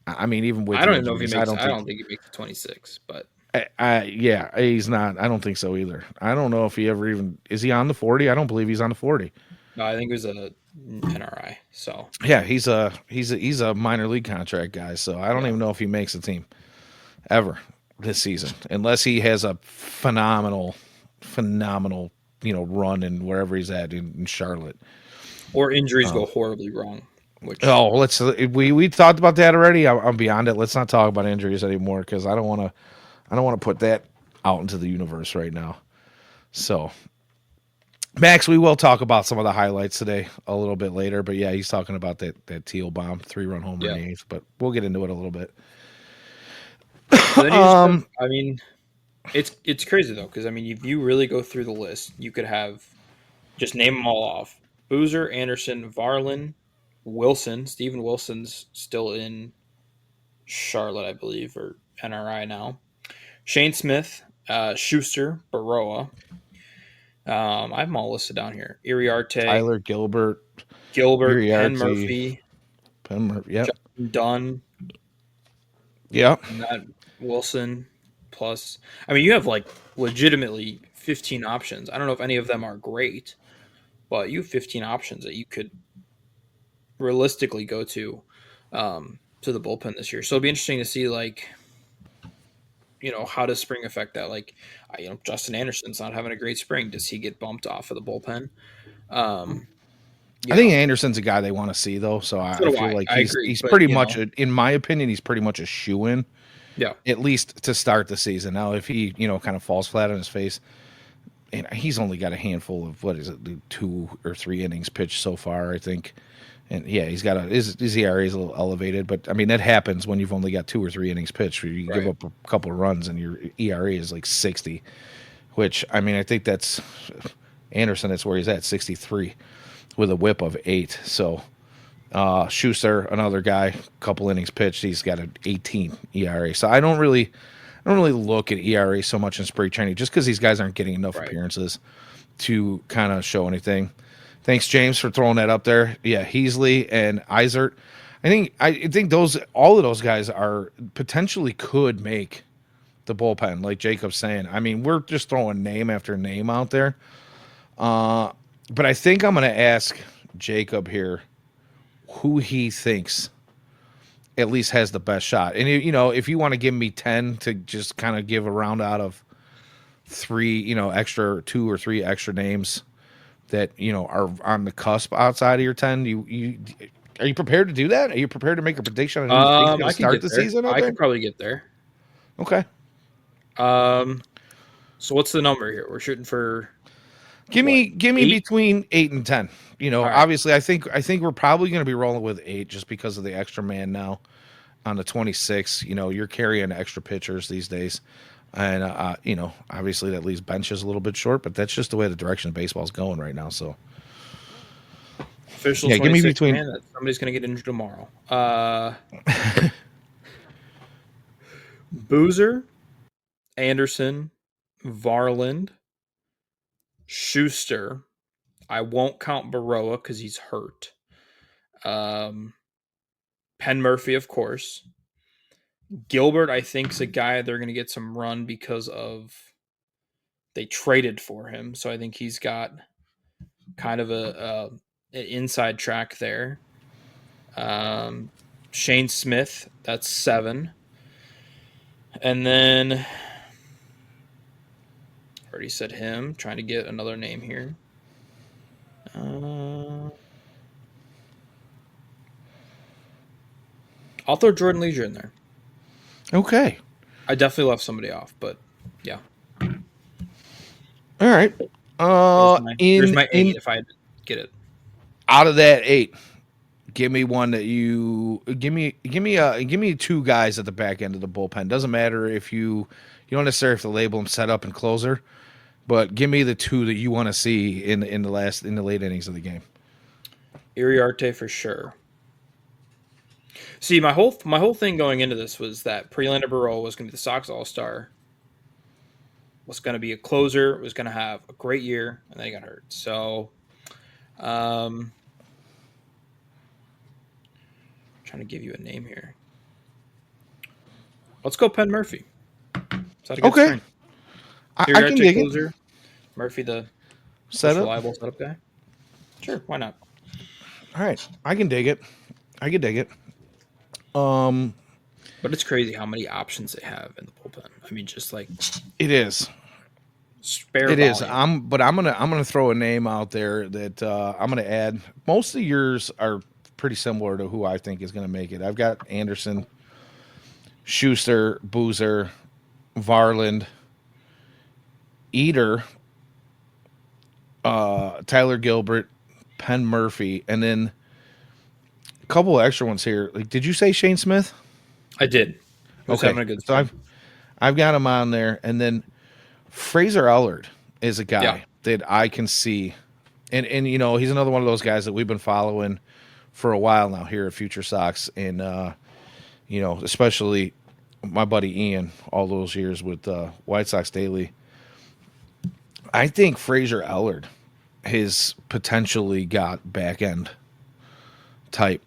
I mean, even with I the don't even know if he injuries, I makes. don't I think. don't think he makes the 26, but Yeah, he's not. I don't think so either. I don't know if he ever even is he on the 40. I don't believe he's on the 40. no, I think it was a NRI. So Yeah, he's a minor league contract guy. So I don't yeah, even know if he makes the team ever this season, unless he has a phenomenal run in wherever he's at in Charlotte. or injuries go horribly wrong, which Oh, let's we talked about that already. I'm beyond it. Let's not talk about injuries anymore because I don't want to put that out into the universe right now. So Max, we will talk about some of the highlights today a little bit later, but yeah, he's talking about that Teal bomb 3-run homer in yeah. the eighth. But we'll get into it a little bit. But then you just have. I mean, it's crazy though because I mean, if you really go through the list, you could have just name them all off: Boozer, Anderson, Varlin, Wilson. Steven Wilson's still in Charlotte, I believe, or NRI now. Shane Smith, Schuster, Baroa. I have them all listed down here. Iriarte, Tyler Gilbert, Gilbert, Penn Uriarty, Murphy, Penn, yep, Justin Dunn, yep. and that Wilson. Plus, I mean, you have like legitimately 15 options. I don't know if any of them are great, but you have 15 options that you could realistically go to the bullpen this year. So it'll be interesting to see like how does spring affect that? Like, Justin Anderson's not having a great spring. Does he get bumped off of the bullpen? Um, you I think know, Anderson's a guy they want to see though, so so I do feel I. like I he's agree, he's but pretty much, in my opinion, he's pretty much a shoe in yeah, at least to start the season. Now, if he kind of falls flat on his face, and he's only got a handful of what is it, 2 or 3 innings pitched so far, I think. And yeah, he's got his ERA is a little elevated, but I mean that happens when you've only got 2 or 3 innings pitched. Where you give right, up a couple of runs and your ERA is like 60, which I mean I think that's Anderson. That's where he's at 63 with a WHIP of 8. So Schuster, another guy, couple innings pitched, he's got an 18 ERA. So I don't really look at ERA so much in spring training just because these guys aren't getting enough right. appearances to kind of show anything. Thanks, James, for throwing that up there. Yeah, Heasley and Isert. I think all of those guys are potentially could make the bullpen, like Jacob's saying. I mean, we're just throwing name after name out there. But I think I'm going to ask Jacob here who he thinks at least has the best shot. And if you want to give me 10 to just kind of give a round out of 3, extra 2 or 3 extra names that are on the cusp outside of your 10, you are you prepared to do that? Are you prepared to make a prediction on who you think's going I to could start get the there. season out I there? could probably get there. Okay. Um, so what's the number here? We're shooting for Give What, me 8? between 8 and 10. All right. Obviously, I think we're probably going to be rolling with 8 just because of the extra man now on the 26. You're carrying extra pitchers these days, and obviously that leaves benches a little bit short, but that's just the way the direction of baseball's going right now. So Official yeah, give me 26 between. man. That somebody's going to get injured tomorrow. Boozer, Anderson, Varland, Schuster. I won't count Baroa because he's hurt. Um, Penn Murphy, of course. Gilbert, I think, is a guy they're going to get some run because of they traded for him. So I think he's got kind of an inside track there. Um, Shane Smith, that's 7. And then already said him. Trying to get another name here. I'll throw Jordan Leisure in there. Okay. I definitely left somebody off, but yeah. All right. Here's In my 8 in if I get it. out of that 8, give me one that you give me 2 guys at the back end of the bullpen. Doesn't matter if you don't necessarily have to label them set up and closer, but give me the 2 that you want to see in the late innings of the game. Iriarte for sure. See, my whole thing going into this was that Prelander Barreau was going to be the Sox All Star, was going to be a closer, was going to have a great year, and then he got hurt. So, trying to give you a name here. Let's go Penn Murphy. Is that a good Okay. string? I can dig closer, it. Murphy the most Setup. reliable setup guy. Sure, why not? All right. I can dig it. But it's crazy how many options they have in the bullpen. I mean, just like It is. spare It is. volume. I'm gonna throw a name out there that I'm gonna add. Most of yours are pretty similar to who I think is gonna make it. I've got Anderson, Schuster, Boozer, Varland, Eater, Tyler Gilbert, Penn Murphy, and then a couple of extra ones here. Like, did you say Shane Smith? I did. He was having a good So string. I've got him on there, and then Fraser Ellard is a guy that I can see, and he's another one of those guys that we've been following for a while now here at Future Sox, and especially my buddy Ian all those years with White Sox Daily. I think Fraser Ellard has potentially got back end type.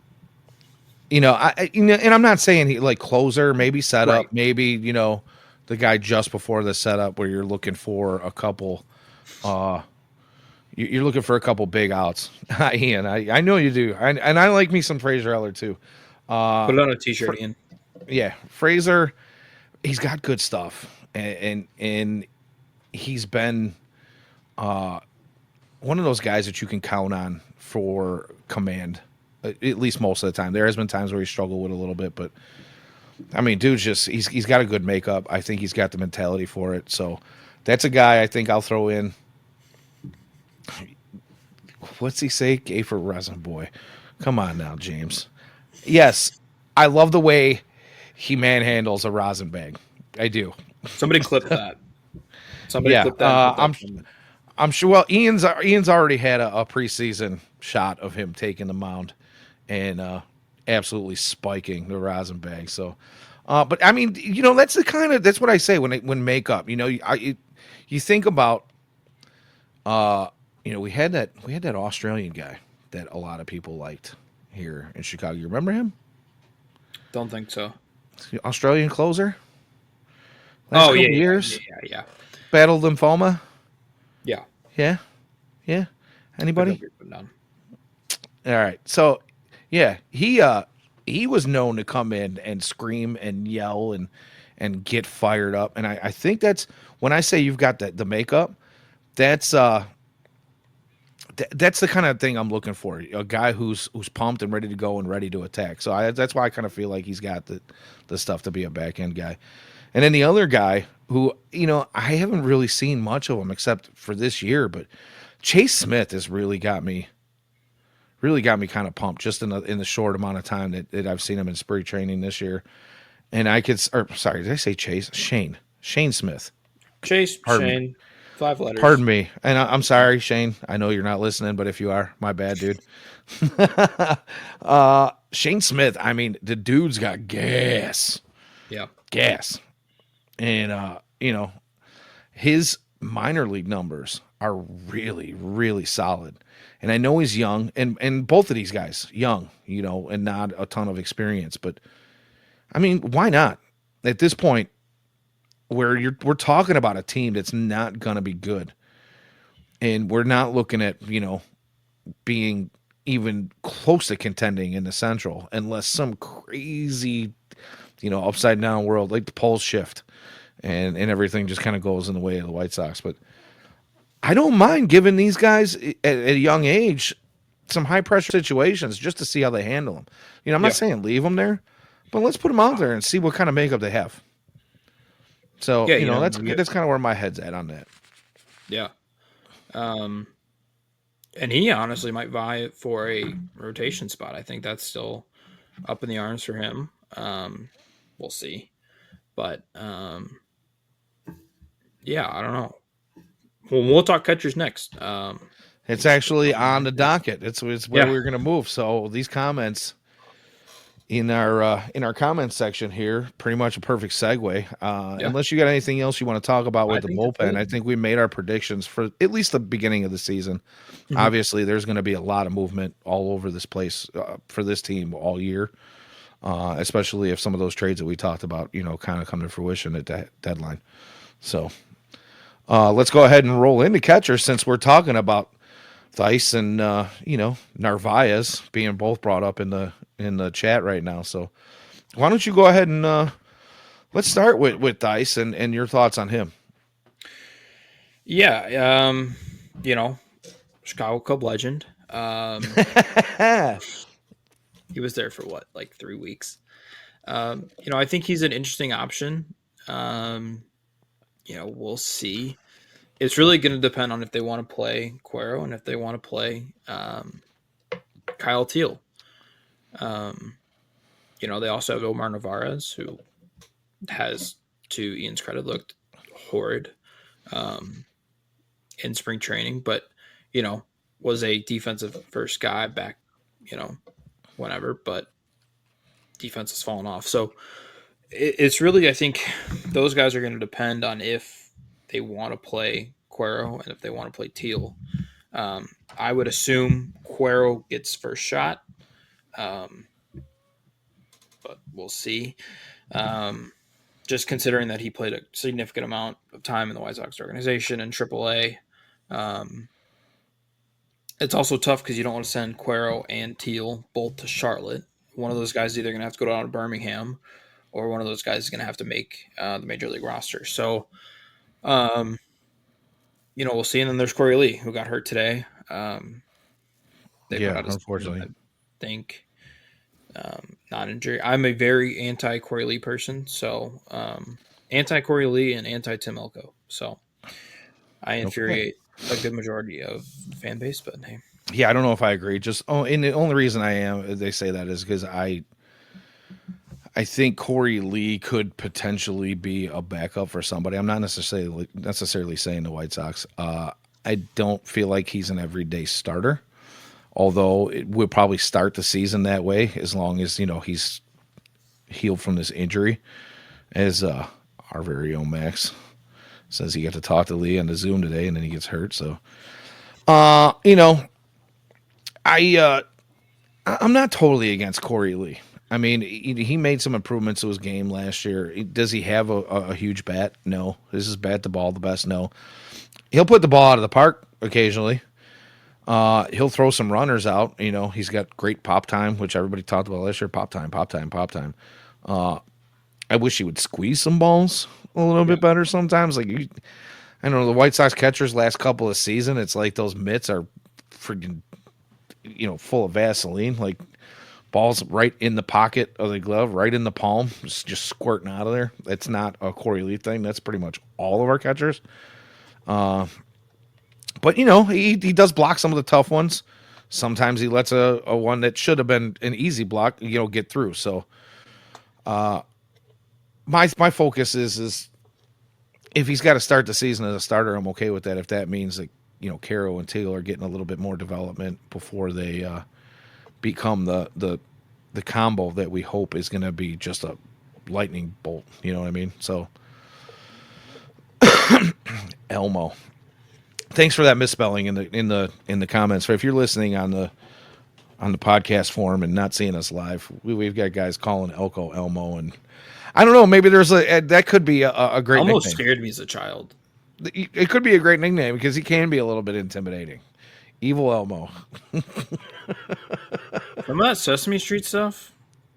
And I'm not saying he like closer, maybe setup, Right. maybe the guy just before the setup where you're looking for a couple. You're looking for a couple big outs, Ian. I know you do, and I like me some Fraser Ellard too. Put it on a t-shirt, Ian. Yeah, Fraser, he's got good stuff, and he's been one of those guys that you can count on for command, at least most of the time. There has been times where he struggled with a little bit, but I mean, dude's just he's got a good makeup. I think he's got the mentality for it. So that's a guy I think I'll throw in. What's he say? Gay for resin boy. Come on now, James. Yes, I love the way he manhandles a rosin bag. I do. Somebody clip that. Somebody Yeah, clip that and put that from I'm sure. Well, Ian's already had a preseason shot of him taking the mound and absolutely spiking the rosin bag. So, but I mean, that's that's what I say when makeup. You think about, we had that Australian guy that a lot of people liked here in Chicago. You remember him? Don't think so. The Australian closer. Last couple years, yeah. battled lymphoma. Yeah. Yeah. Anybody? Down. All right. So, yeah, he was known to come in and scream and yell and get fired up. And I think that's when I say you've got the makeup, that's the kind of thing I'm looking for. A guy who's pumped and ready to go and ready to attack. So that's why I kind of feel like he's got the stuff to be a back end guy. And then the other guy who, I haven't really seen much of him except for this year, but Chase Smith has really got me kind of pumped just in the short amount of time that I've seen him in spring training this year. And I could, or sorry, did I say Chase? Shane Smith. Chase, Pardon, Shane, 5 letters. pardon me. And I'm sorry, Shane. I know you're not listening, but if you are, my bad, dude. Shane Smith. I mean, the dude's got Yeah. gas, and his minor league numbers are really, really solid. And I know he's young, and both of these guys young, and not a ton of experience. But I mean, why not? At this point, where we're talking about a team that's not going to be good, and we're not looking at being even close to contending in the Central unless some crazy upside down world like the poles shift and everything just kind of goes in the way of the White Sox. But I don't mind giving these guys at a young age some high pressure situations just to see how they handle them. I'm not Yeah. saying leave them there, but let's put them out there and see what kind of makeup they have. So, Yeah, that's kind of where my head's at on that. yeah. And he honestly might vie for a rotation spot. I think that's still up in the arms for him. We'll see. But yeah, I don't know. Well, we'll talk catchers next. It's actually on the docket. It's where we're going to move. So these comments in our comments section here, pretty much a perfect segue. Unless you got anything else you want to talk about with the bullpen, I think we made our predictions for at least the beginning of the season. Mm-hmm. Obviously, there's going to be a lot of movement all over this place for this team all year, especially if some of those trades that we talked about, kind of come to fruition at that deadline. So let's go ahead and roll into catcher since we're talking about Thome and Narvaez being both brought up in the chat right now. So why don't you go ahead and let's start with Thome and your thoughts on him. Yeah, Chicago Cub legend. He was there for what, like 3 weeks. I think he's an interesting option. We'll see. It's really going to depend on if they want to play Cuero and if they want to play Kyle Teal. They also have Omar Narvaez, who has, to Ian's credit, looked horrid in spring training, but, was a defensive first guy back, whenever, but defense has fallen off. So it's really, I think those guys are going to depend on if they want to play Cuero and if they want to play Teal. I would assume Cuero gets first shot, but we'll see. Just considering that he played a significant amount of time in the White Sox organization in AAA. It's also tough because you don't want to send Cuero and Teal both to Charlotte. One of those guys is either going to have to go down to Birmingham, or one of those guys is going to have to make the major league roster. So, we'll see. And then there's Corey Lee, who got hurt today. Unfortunately. I think non-injury. I'm a very anti-Corey Lee person, so anti-Corey Lee and anti-Tim Elko. So I infuriate a good majority of the fan base, but hey. Yeah, I don't know if I agree. And the only reason they say that is because I think Corey Lee could potentially be a backup for somebody. I'm not necessarily saying the White Sox. I don't feel like he's an everyday starter, although it would probably start the season that way as long as he's healed from this injury. As our very own Max says, he got to talk to Lee on the Zoom today, and then he gets hurt. So, I'm not totally against Corey Lee. I mean, he made some improvements to his game last year. Does he have a huge bat? No. Is his bat the ball the best? No. He'll put the ball out of the park occasionally. He'll throw some runners out. He's got great pop time, which everybody talked about last year. Pop time. I wish he would squeeze some balls a little bit better sometimes. I don't know, the White Sox catchers last couple of seasons, it's like those mitts are freaking, full of Vaseline. Like, balls right in the pocket of the glove, right in the palm, just squirting out of there. It's not a Corey Lee thing. That's pretty much all of our catchers. But he does block some of the tough ones. Sometimes he lets a one that should have been an easy block, get through. So my focus is if he's got to start the season as a starter, I'm okay with that. If that means that Caro and Teal are getting a little bit more development before they become the combo that we hope is going to be just a lightning bolt. You know what I mean? So Elmo. Thanks for that misspelling in the comments. If you're listening on the podcast forum and not seeing us live, we've got guys calling Elko Elmo, and I don't know. Maybe there's that could be a great Almost nickname. scared me as a child. It could be a great nickname because he can be a little bit intimidating. Evil Elmo. Remember that Sesame Street stuff?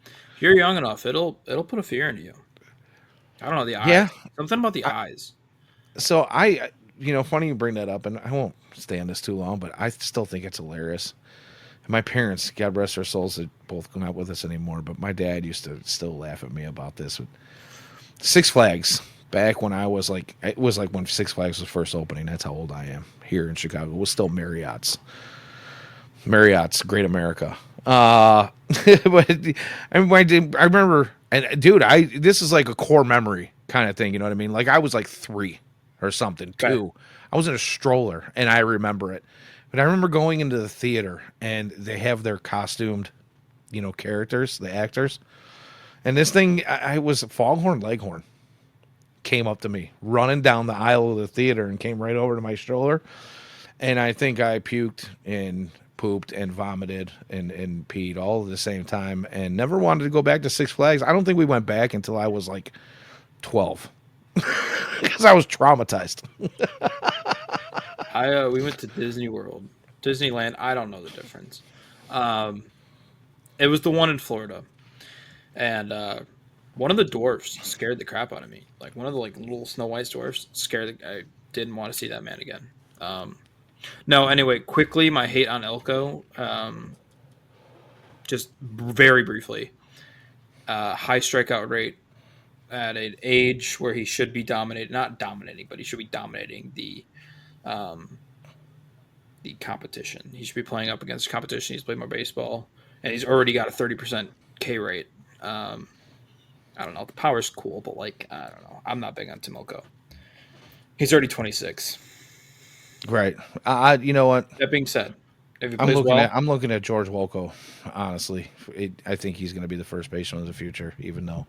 If you're young enough, it'll put a fear into you. I don't know, the eyes. Yeah. Something about the eyes. So funny you bring that up, and I won't stay on this too long, but I still think it's hilarious. My parents, God rest their souls, are both not with us anymore, but my dad used to still laugh at me about this. Six Flags, back when it was like when Six Flags was first opening. That's how old I am here in Chicago. It was still Marriott's Great America. But I remember, and dude, this is like a core memory kind of thing. You know what I mean? Like I was like 3 or something, 2. Okay. I was in a stroller, and I remember it. But I remember going into the theater, and they have their costumed, characters, the actors. And this thing, I was Foghorn Leghorn, came up to me, running down the aisle of the theater, and came right over to my stroller. And I think I puked and pooped and vomited and peed all at the same time, and never wanted to go back to Six Flags. I don't think we went back until I was like 12. Because I was traumatized. We went to Disney World, Disneyland. I don't know the difference. It was the one in Florida, and one of the dwarfs scared the crap out of me. Like one of the little Snow White dwarfs scared. I didn't want to see that man again. No, anyway, quickly my hate on Elko. Just very briefly, high strikeout rate. At an age where he should be not dominating, but he should be dominating the competition. He should be playing up against competition. He's played more baseball, and he's already got a 30% K rate. I don't know. The power's cool, but I don't know. I'm not big on Timoko. He's already 26. Right. You know what? That being said, if he plays I'm looking at George Wolko. Honestly, I think he's going to be the first baseman of the future, even though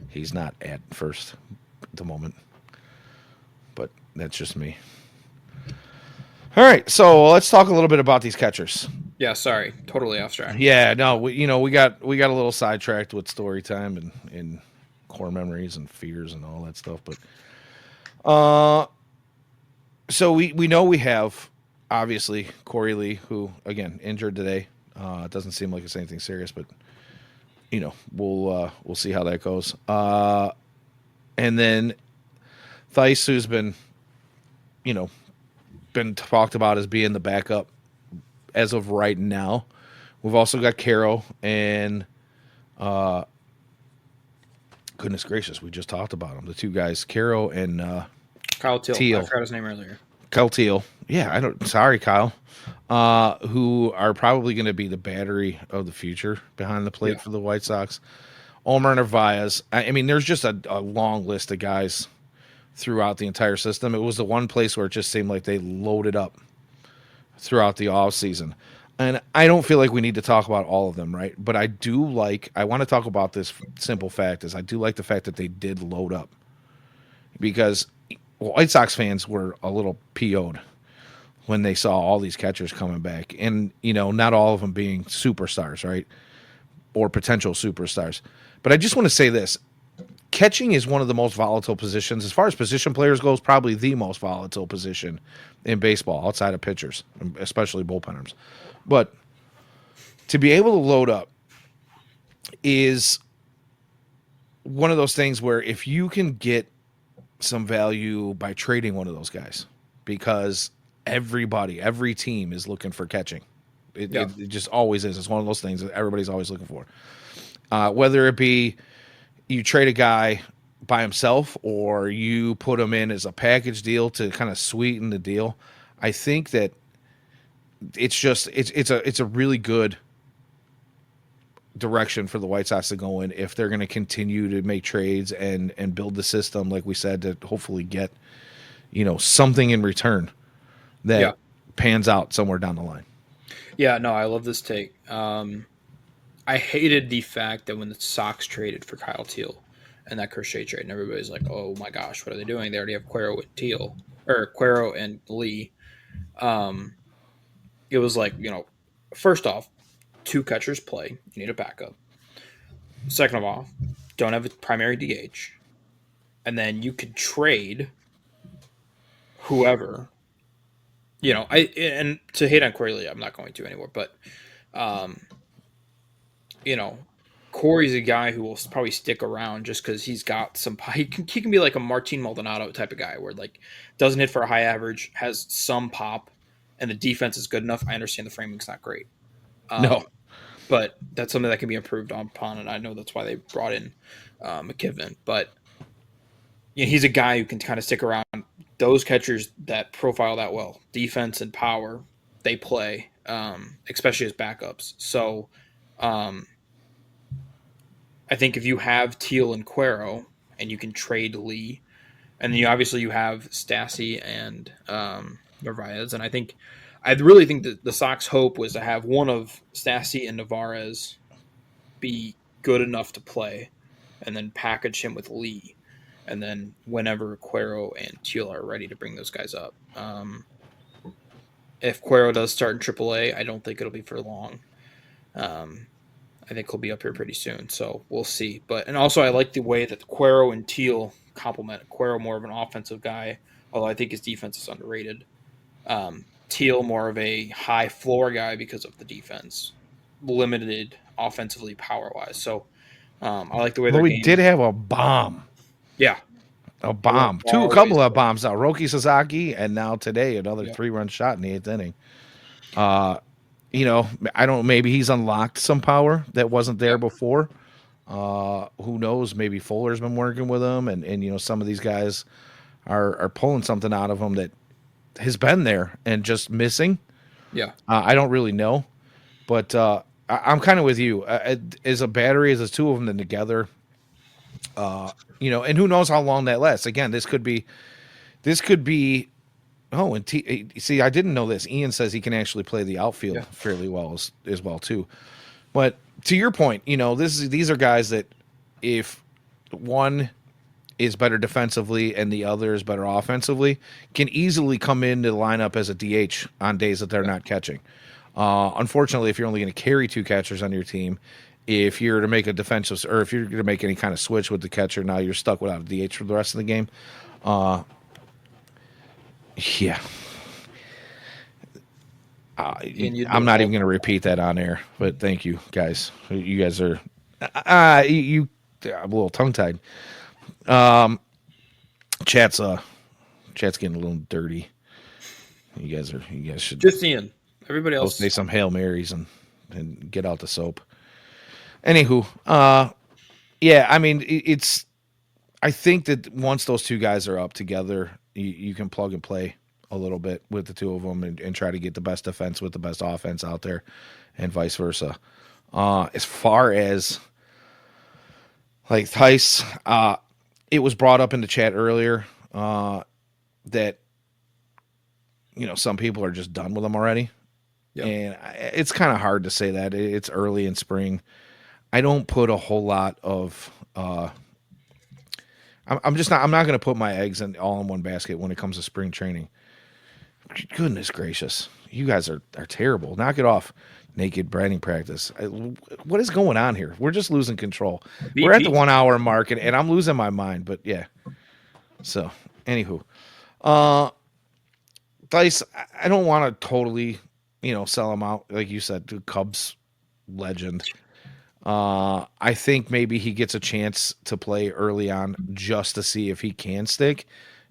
he's not at first at the moment. But that's just me. All right, so let's talk a little bit about these catchers. Yeah, sorry, totally off track. Yeah, no, we got a little sidetracked with story time and core memories and fears and all that stuff. But so we know we have obviously Corey Lee, who again injured today. It doesn't seem like it's anything serious, but we'll see how that goes. And then Thome, who's been talked about as being the backup as of right now. We've also got Caro and goodness gracious, we just talked about them. The two guys, Caro and Kyle Teal. I forgot his name earlier. Kyle Teal. Yeah, sorry, Kyle. Who are probably going to be the battery of the future behind the plate for the White Sox. Omar Narvaez. I mean, there's just a long list of guys throughout the entire system. It was the one place where it just seemed like they loaded up throughout the offseason. And I don't feel like we need to talk about all of them, right? But I want to talk about this simple fact is I do like the fact that they did load up. Because White Sox fans were a little PO'd when they saw all these catchers coming back. And, not all of them being superstars, right? Or potential superstars. But I just want to say this. Catching is one of the most volatile positions. As far as position players goes, probably the most volatile position in baseball outside of pitchers, especially bullpenners. But to be able to load up is one of those things where if you can get some value by trading one of those guys, because every team is looking for catching. It just always is. It's one of those things that everybody's always looking for. Whether it be you trade a guy by himself or you put him in as a package deal to kind of sweeten the deal. I think that it's a really good direction for the White Sox to go in if they're going to continue to make trades and build the system, like we said, to hopefully get something in return that Yeah. pans out somewhere down the line. Yeah, no, I love this take. I hated the fact that when the Sox traded for Kyle Teal and that Crochet trade, and everybody's like, "Oh my gosh, what are they doing? They already have Cuero and Teal, or Cuero and Lee." Um, it was like, first off, two catchers play. You need a backup. Second of all, don't have a primary DH, and then you could trade whoever. And to hate on Corey, I'm not going to anymore. But um, you know, Corey's a guy who will probably stick around just because he's got some. He can be like a Martin Maldonado type of guy where like doesn't hit for a high average, has some pop, and the defense is good enough. I understand the framing's not great, No, but that's something that can be improved upon, and I know that's why they brought in McKibben. But he's a guy who can kind of stick around. Those catchers that profile that well, defense and power, they play, especially as backups. So. Um, I think if you have Teal and Cuero and you can trade Lee, and then you have Stassi and Narvaez, and I really think that the Sox hope was to have one of Stassi and Narvaez be good enough to play, and then package him with Lee, and then whenever Cuero and Teal are ready to bring those guys up. If Cuero does start in AAA, I don't think it'll be for long. Um, I think he'll be up here pretty soon, so we'll see. And also I like the way that Cuero and Teal complement. Cuero more of an offensive guy, although I think his defense is underrated. Teal more of a high floor guy because of the defense, limited offensively power wise. So I like the way but their we game. did have a bomb. Yeah, A it went bomb. A far couple ways. of bombs now. Roki Sasaki, and now today another Yeah, 3-run shot in the 8th inning. Uh, I don't. Maybe he's unlocked some power that wasn't yeah, there before. Who knows? Maybe Fuller's been working with him, and some of these guys are pulling something out of him that has been there and just missing. yeah, I don't really know, but I'm kind of with you. As a battery, as the two of them then together, and who knows how long that lasts. Again, this could be. Oh, and see, I didn't know this. Ian says he can actually play the outfield yeah, fairly well as well too. But to your point, these are guys that if one is better defensively and the other is better offensively, can easily come into the lineup as a DH on days that they're yeah. not catching. Unfortunately, if you're only going to carry two catchers on your team, if you're to make a defensive or if you're going to make any kind of switch with the catcher, now you're stuck without a DH for the rest of the game. Yeah, And you I'm do not all. even going to repeat that on air, but thank you guys. You guys are, I'm a little tongue tied. Chat's chat's getting a little dirty. You guys should Just Ian. Everybody go say else. some Hail Marys and get out the soap. Anywho, yeah, I mean it's. I think that once those two guys are up together, you can plug and play a little bit with the two of them and try to get the best defense with the best offense out there, and vice versa. As far as like Theis, it was brought up in the chat earlier that some people are just done with them already, Yeah, and it's kind of hard to say that. It's early in spring. I don't put a whole lot of. I'm just not. I'm not going to put my eggs all in one basket when it comes to spring training. Goodness gracious, you guys are terrible. Knock it off. Naked batting practice. What is going on here? We're just losing control. We're at the BP. 1 hour mark, and I'm losing my mind. But yeah. So, anywho, uh, Dice. I don't want to totally, sell him out like you said. The Cubs legend. I think maybe he gets a chance to play early on just to see if he can stick.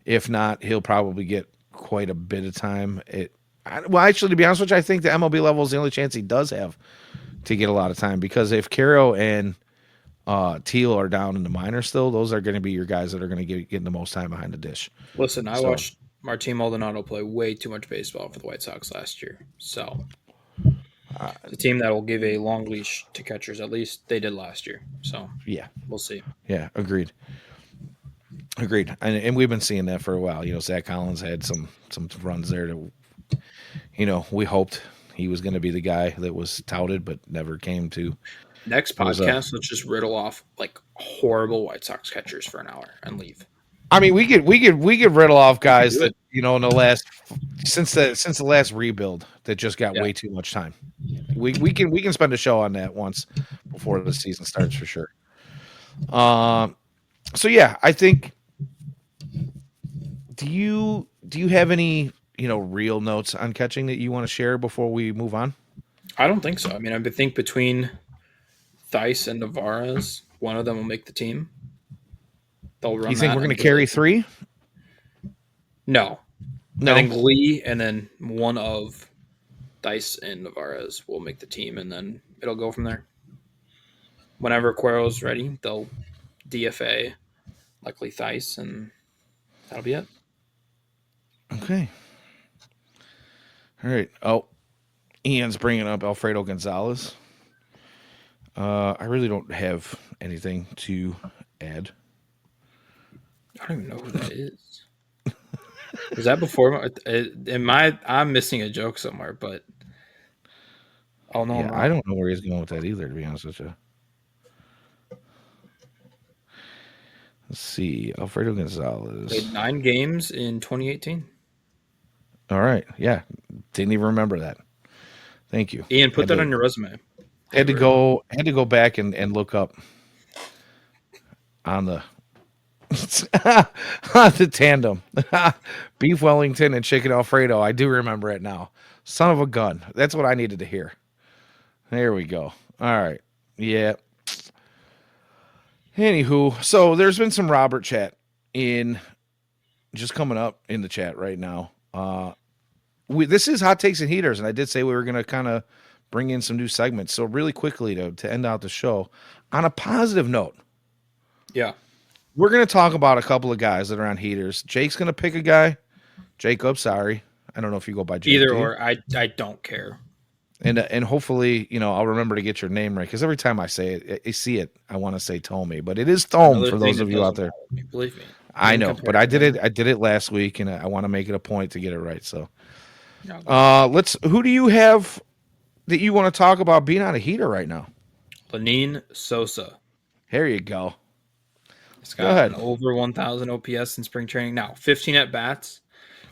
If not, he'll probably get quite a bit of time. Well, actually, to be honest with you, I think the MLB level is the only chance he does have to get a lot of time because if Caro and Teal are down in the minors still, those are going to be your guys that are going to get the most time behind the dish. Listen, I So, watched Martin Maldonado played way too much baseball for the White Sox last year. So it's a team that will give a long leash to catchers. At least they did last year. So Yeah, we'll see. yeah, agreed. Agreed. And we've been seeing that for a while. Zach Collins had some runs there that, we hoped he was going to be the guy that was touted, but never came to. Next It was podcast, let's just riddle off like horrible White Sox catchers for an hour and leave. I mean, we could riddle off We could guys do that it. in the last since the last rebuild that just got Yeah. way too much time. We can spend a show on that once before the season starts for sure. So yeah, I think. Do you have any real notes on catching that you want to share before we move on? I don't think so. I mean, I think between Thais and Navarez, one of them will make the team. They'll You run think that we're going to until carry three? No. No. I think Lee and then one of Thais and Navarez will make the team, and then it'll go from there. Whenever Cuero's ready, they'll DFA likely Thais, and that'll be it. Okay. All right. Oh, Ian's bringing up Alfredo Gonzalez. I really don't have anything to add. I don't even know who that is. Was that before? I'm missing a joke somewhere, but oh no, Yeah, I'm I wrong. don't know where he's going with that either, to be honest with you. Let's see. Alfredo Gonzalez. Played 9 games in 2018. All right. Yeah. Didn't even remember that. Thank you. Ian, put that on your resume. Had to go back and look up on the on the tandem. Beef Wellington and chicken Alfredo. I do remember it now. Son of a gun. That's what I needed to hear. There we go. All right. Yeah. Anywho, so there's been some Robert chat in just coming up in the chat right now. This is Hot Takes and Heaters, and I did say we were going to kind of bring in some new segments. So really quickly to end out the show, on a positive note, Yeah. we're going to talk about a couple of guys that are on Heaters. Jake's going to pick a guy. Jacob, sorry. I don't know if you go by Jake. Either or, I don't care. And hopefully, I'll remember to get your name right, because every time I say it, I see it, I want to say Thome, but it is Thome Another for thing those that of you out doesn't there. bother me, believe me. I know, but I did it. I did it last week, and I want to make it a point to get it right. So, No. who do you have that you want to talk about being on a heater right now? Lenine Sosa. There you go. He's got an over 1,000 OPS in spring training. Now, 15 at bats.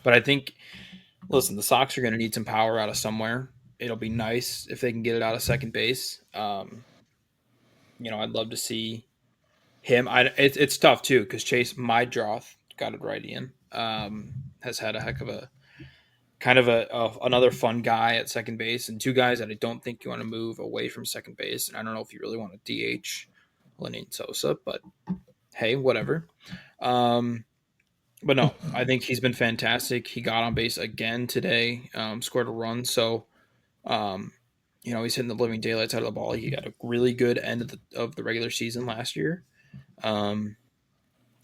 But I think, listen, the Sox are going to need some power out of somewhere. It'll be nice if they can get it out of second base. I'd love to see him. It's tough, too, because Chase Mydroth got it right, Ian, has had a heck of a kind of another fun guy at second base, and two guys that I don't think you want to move away from second base. And I don't know if you really want to DH Lenine Sosa, but hey, whatever. But no, I think he's been fantastic. He got on base again today, scored a run. So, he's hitting the living daylights out of the ball. He got a really good end of the regular season last year. And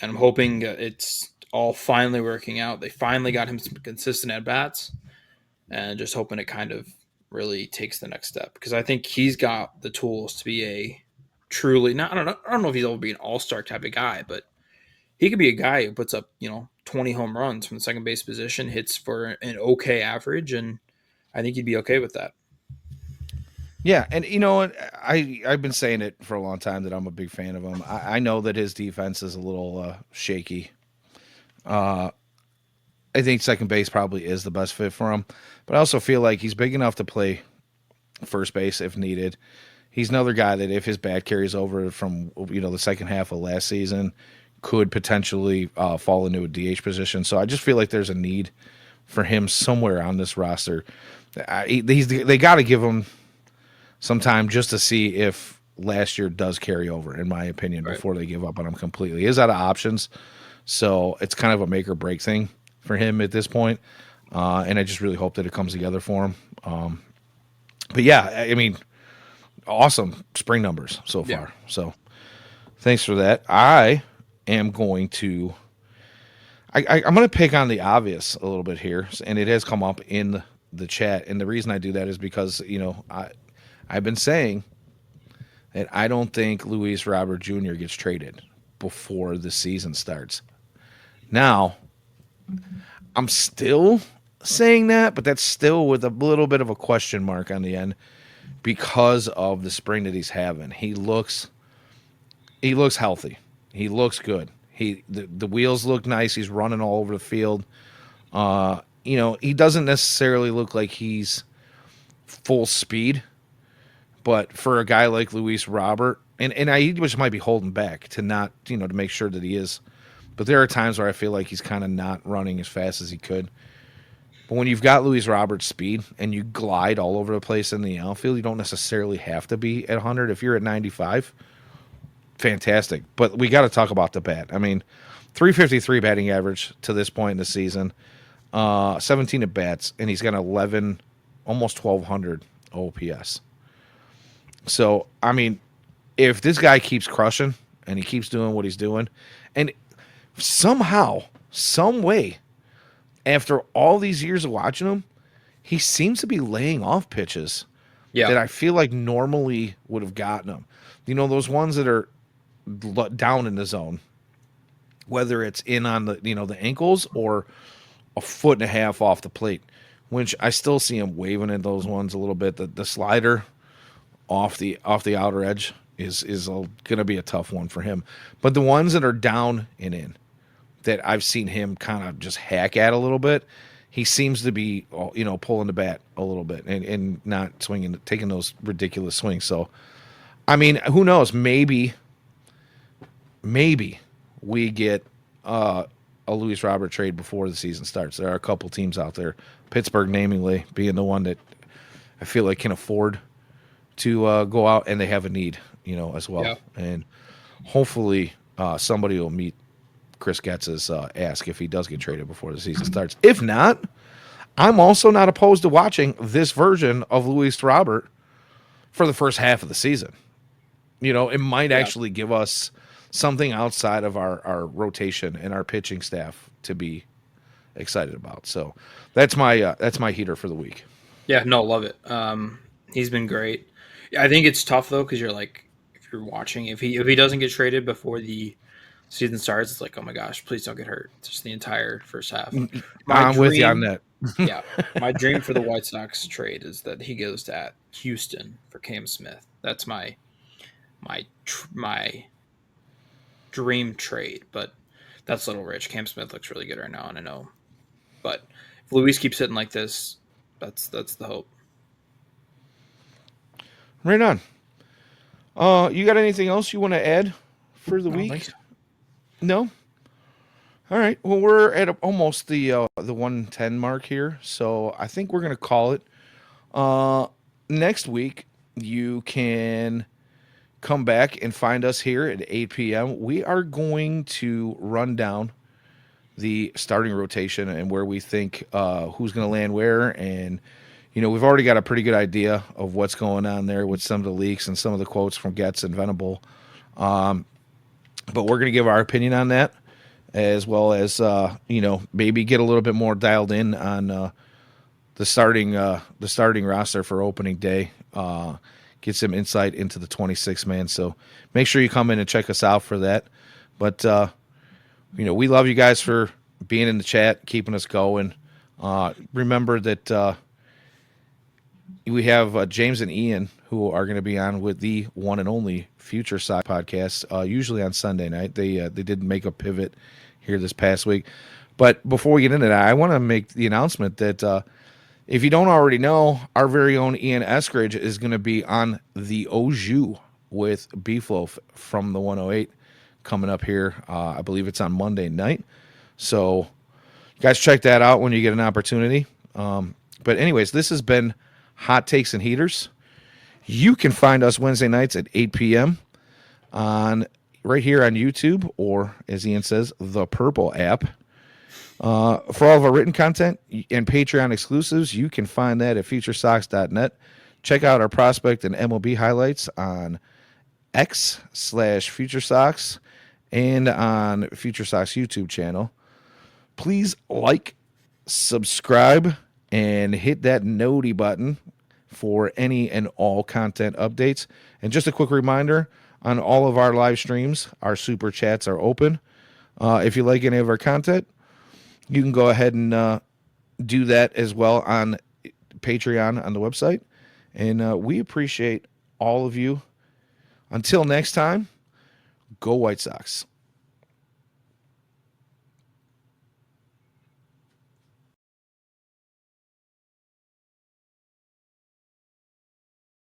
I'm hoping it's all finally working out. They finally got him some consistent at-bats, and just hoping it kind of really takes the next step, because I think he's got the tools to be a truly, I don't know if he's ever be an all-star type of guy, but he could be a guy who puts up, 20 home runs from the second base position, hits for an okay average, and I think he'd be okay with that. Yeah, and you know what? I've been saying it for a long time that I'm a big fan of him. I know that his defense is a little shaky. I think second base probably is the best fit for him, but I also feel like he's big enough to play first base if needed. He's another guy that if his bat carries over from the second half of last season, could potentially fall into a DH position. So I just feel like there's a need for him somewhere on this roster. They got to give him some time just to see if last year does carry over, in my opinion, Right. before they give up on him completely. He is out of options, so it's kind of a make or break thing for him at this point. And I just really hope that it comes together for him. But yeah, I mean, awesome spring numbers so far. Yeah. So thanks for that. I am going to. I'm going to pick on the obvious a little bit here, and it has come up in the chat. And the reason I do that is because I've been saying that I don't think Luis Robert Jr. gets traded before the season starts. Now, I'm still saying that, but that's still with a little bit of a question mark on the end because of the spring that he's having. He looks healthy. He looks good. The wheels look nice. He's running all over the field. He doesn't necessarily look like he's full speed, but for a guy like Luis Robert, and I just might be holding back to not, to make sure that he is. But there are times where I feel like he's kind of not running as fast as he could. But when you've got Luis Robert's speed and you glide all over the place in the outfield, you don't necessarily have to be at 100. If you're at 95, fantastic. But we got to talk about the bat. I mean, 353 batting average to this point in the season, 17 at bats, and he's got 11, almost 1,200 OPS. So, I mean, if this guy keeps crushing and he keeps doing what he's doing, and somehow, some way, after all these years of watching him, he seems to be laying off pitches that I feel like normally would have gotten him. Those ones that are down in the zone, whether it's in on the ankles or a foot and a half off the plate, which I still see him waving at those ones a little bit. The slider off the outer edge is going to be a tough one for him. But the ones that are down and in, that I've seen him kind of just hack at a little bit, he seems to be, pulling the bat a little bit and not swinging, taking those ridiculous swings. So, I mean, who knows? Maybe we get a Luis Robert trade before the season starts. There are a couple teams out there, Pittsburgh namely being the one that I feel like can afford to go out, and they have a need, as well. Yeah. And hopefully somebody will meet Chris Getz's ask if he does get traded before the season starts. If not, I'm also not opposed to watching this version of Luis Robert for the first half of the season. It might actually give us something outside of our rotation and our pitching staff to be excited about. So that's my heater for the week. Yeah, no, love it. He's been great. I think it's tough though, because you're like, if you're watching, if he doesn't get traded before the season starts, it's like, oh my gosh, please don't get hurt. It's just the entire first half. I'm with you on that. Yeah, my dream for the White Sox trade is that he goes to Houston for Cam Smith. That's my dream trade, but that's a little rich. Cam Smith looks really good right now, and I know. But if Luis keeps hitting like this, that's the hope. Right on. You got anything else you want to add for the week? So. No? All right. Well, we're at almost the 110 mark here, so I think we're going to call it. Next week, you can come back and find us here at 8 p.m. We are going to run down the starting rotation and where we think who's going to land where. And, we've already got a pretty good idea of what's going on there with some of the leaks and some of the quotes from Getz and Venable. But we're going to give our opinion on that, as well as, maybe get a little bit more dialed in on the starting roster for opening day. Get some insight into the 26 man. So make sure you come in and check us out for that. But, we love you guys for being in the chat, keeping us going. Remember that we have James and Ian, who are going to be on with the one and only FutureSox podcast, usually on Sunday night. They did make a pivot here this past week. But before we get into that, I want to make the announcement that if you don't already know, our very own Ian Eskridge is going to be on the Oju with Beefloaf from the 108 coming up here. I believe it's on Monday night. So you guys check that out when you get an opportunity. But anyways, this has been Hot Takes and Heaters. You can find us Wednesday nights at 8 p.m. right here on YouTube, or as Ian says, the Purple app. For all of our written content and Patreon exclusives, you can find that at FutureSox.net. Check out our prospect and MLB highlights on X/FutureSox and on FutureSox YouTube channel. Please like, subscribe, and hit that noti button for any and all content updates. And just a quick reminder, on all of our live streams, our super chats are open. If you like any of our content, you can go ahead and do that as well on Patreon on the website. And we appreciate all of you. Until next time, go White Sox.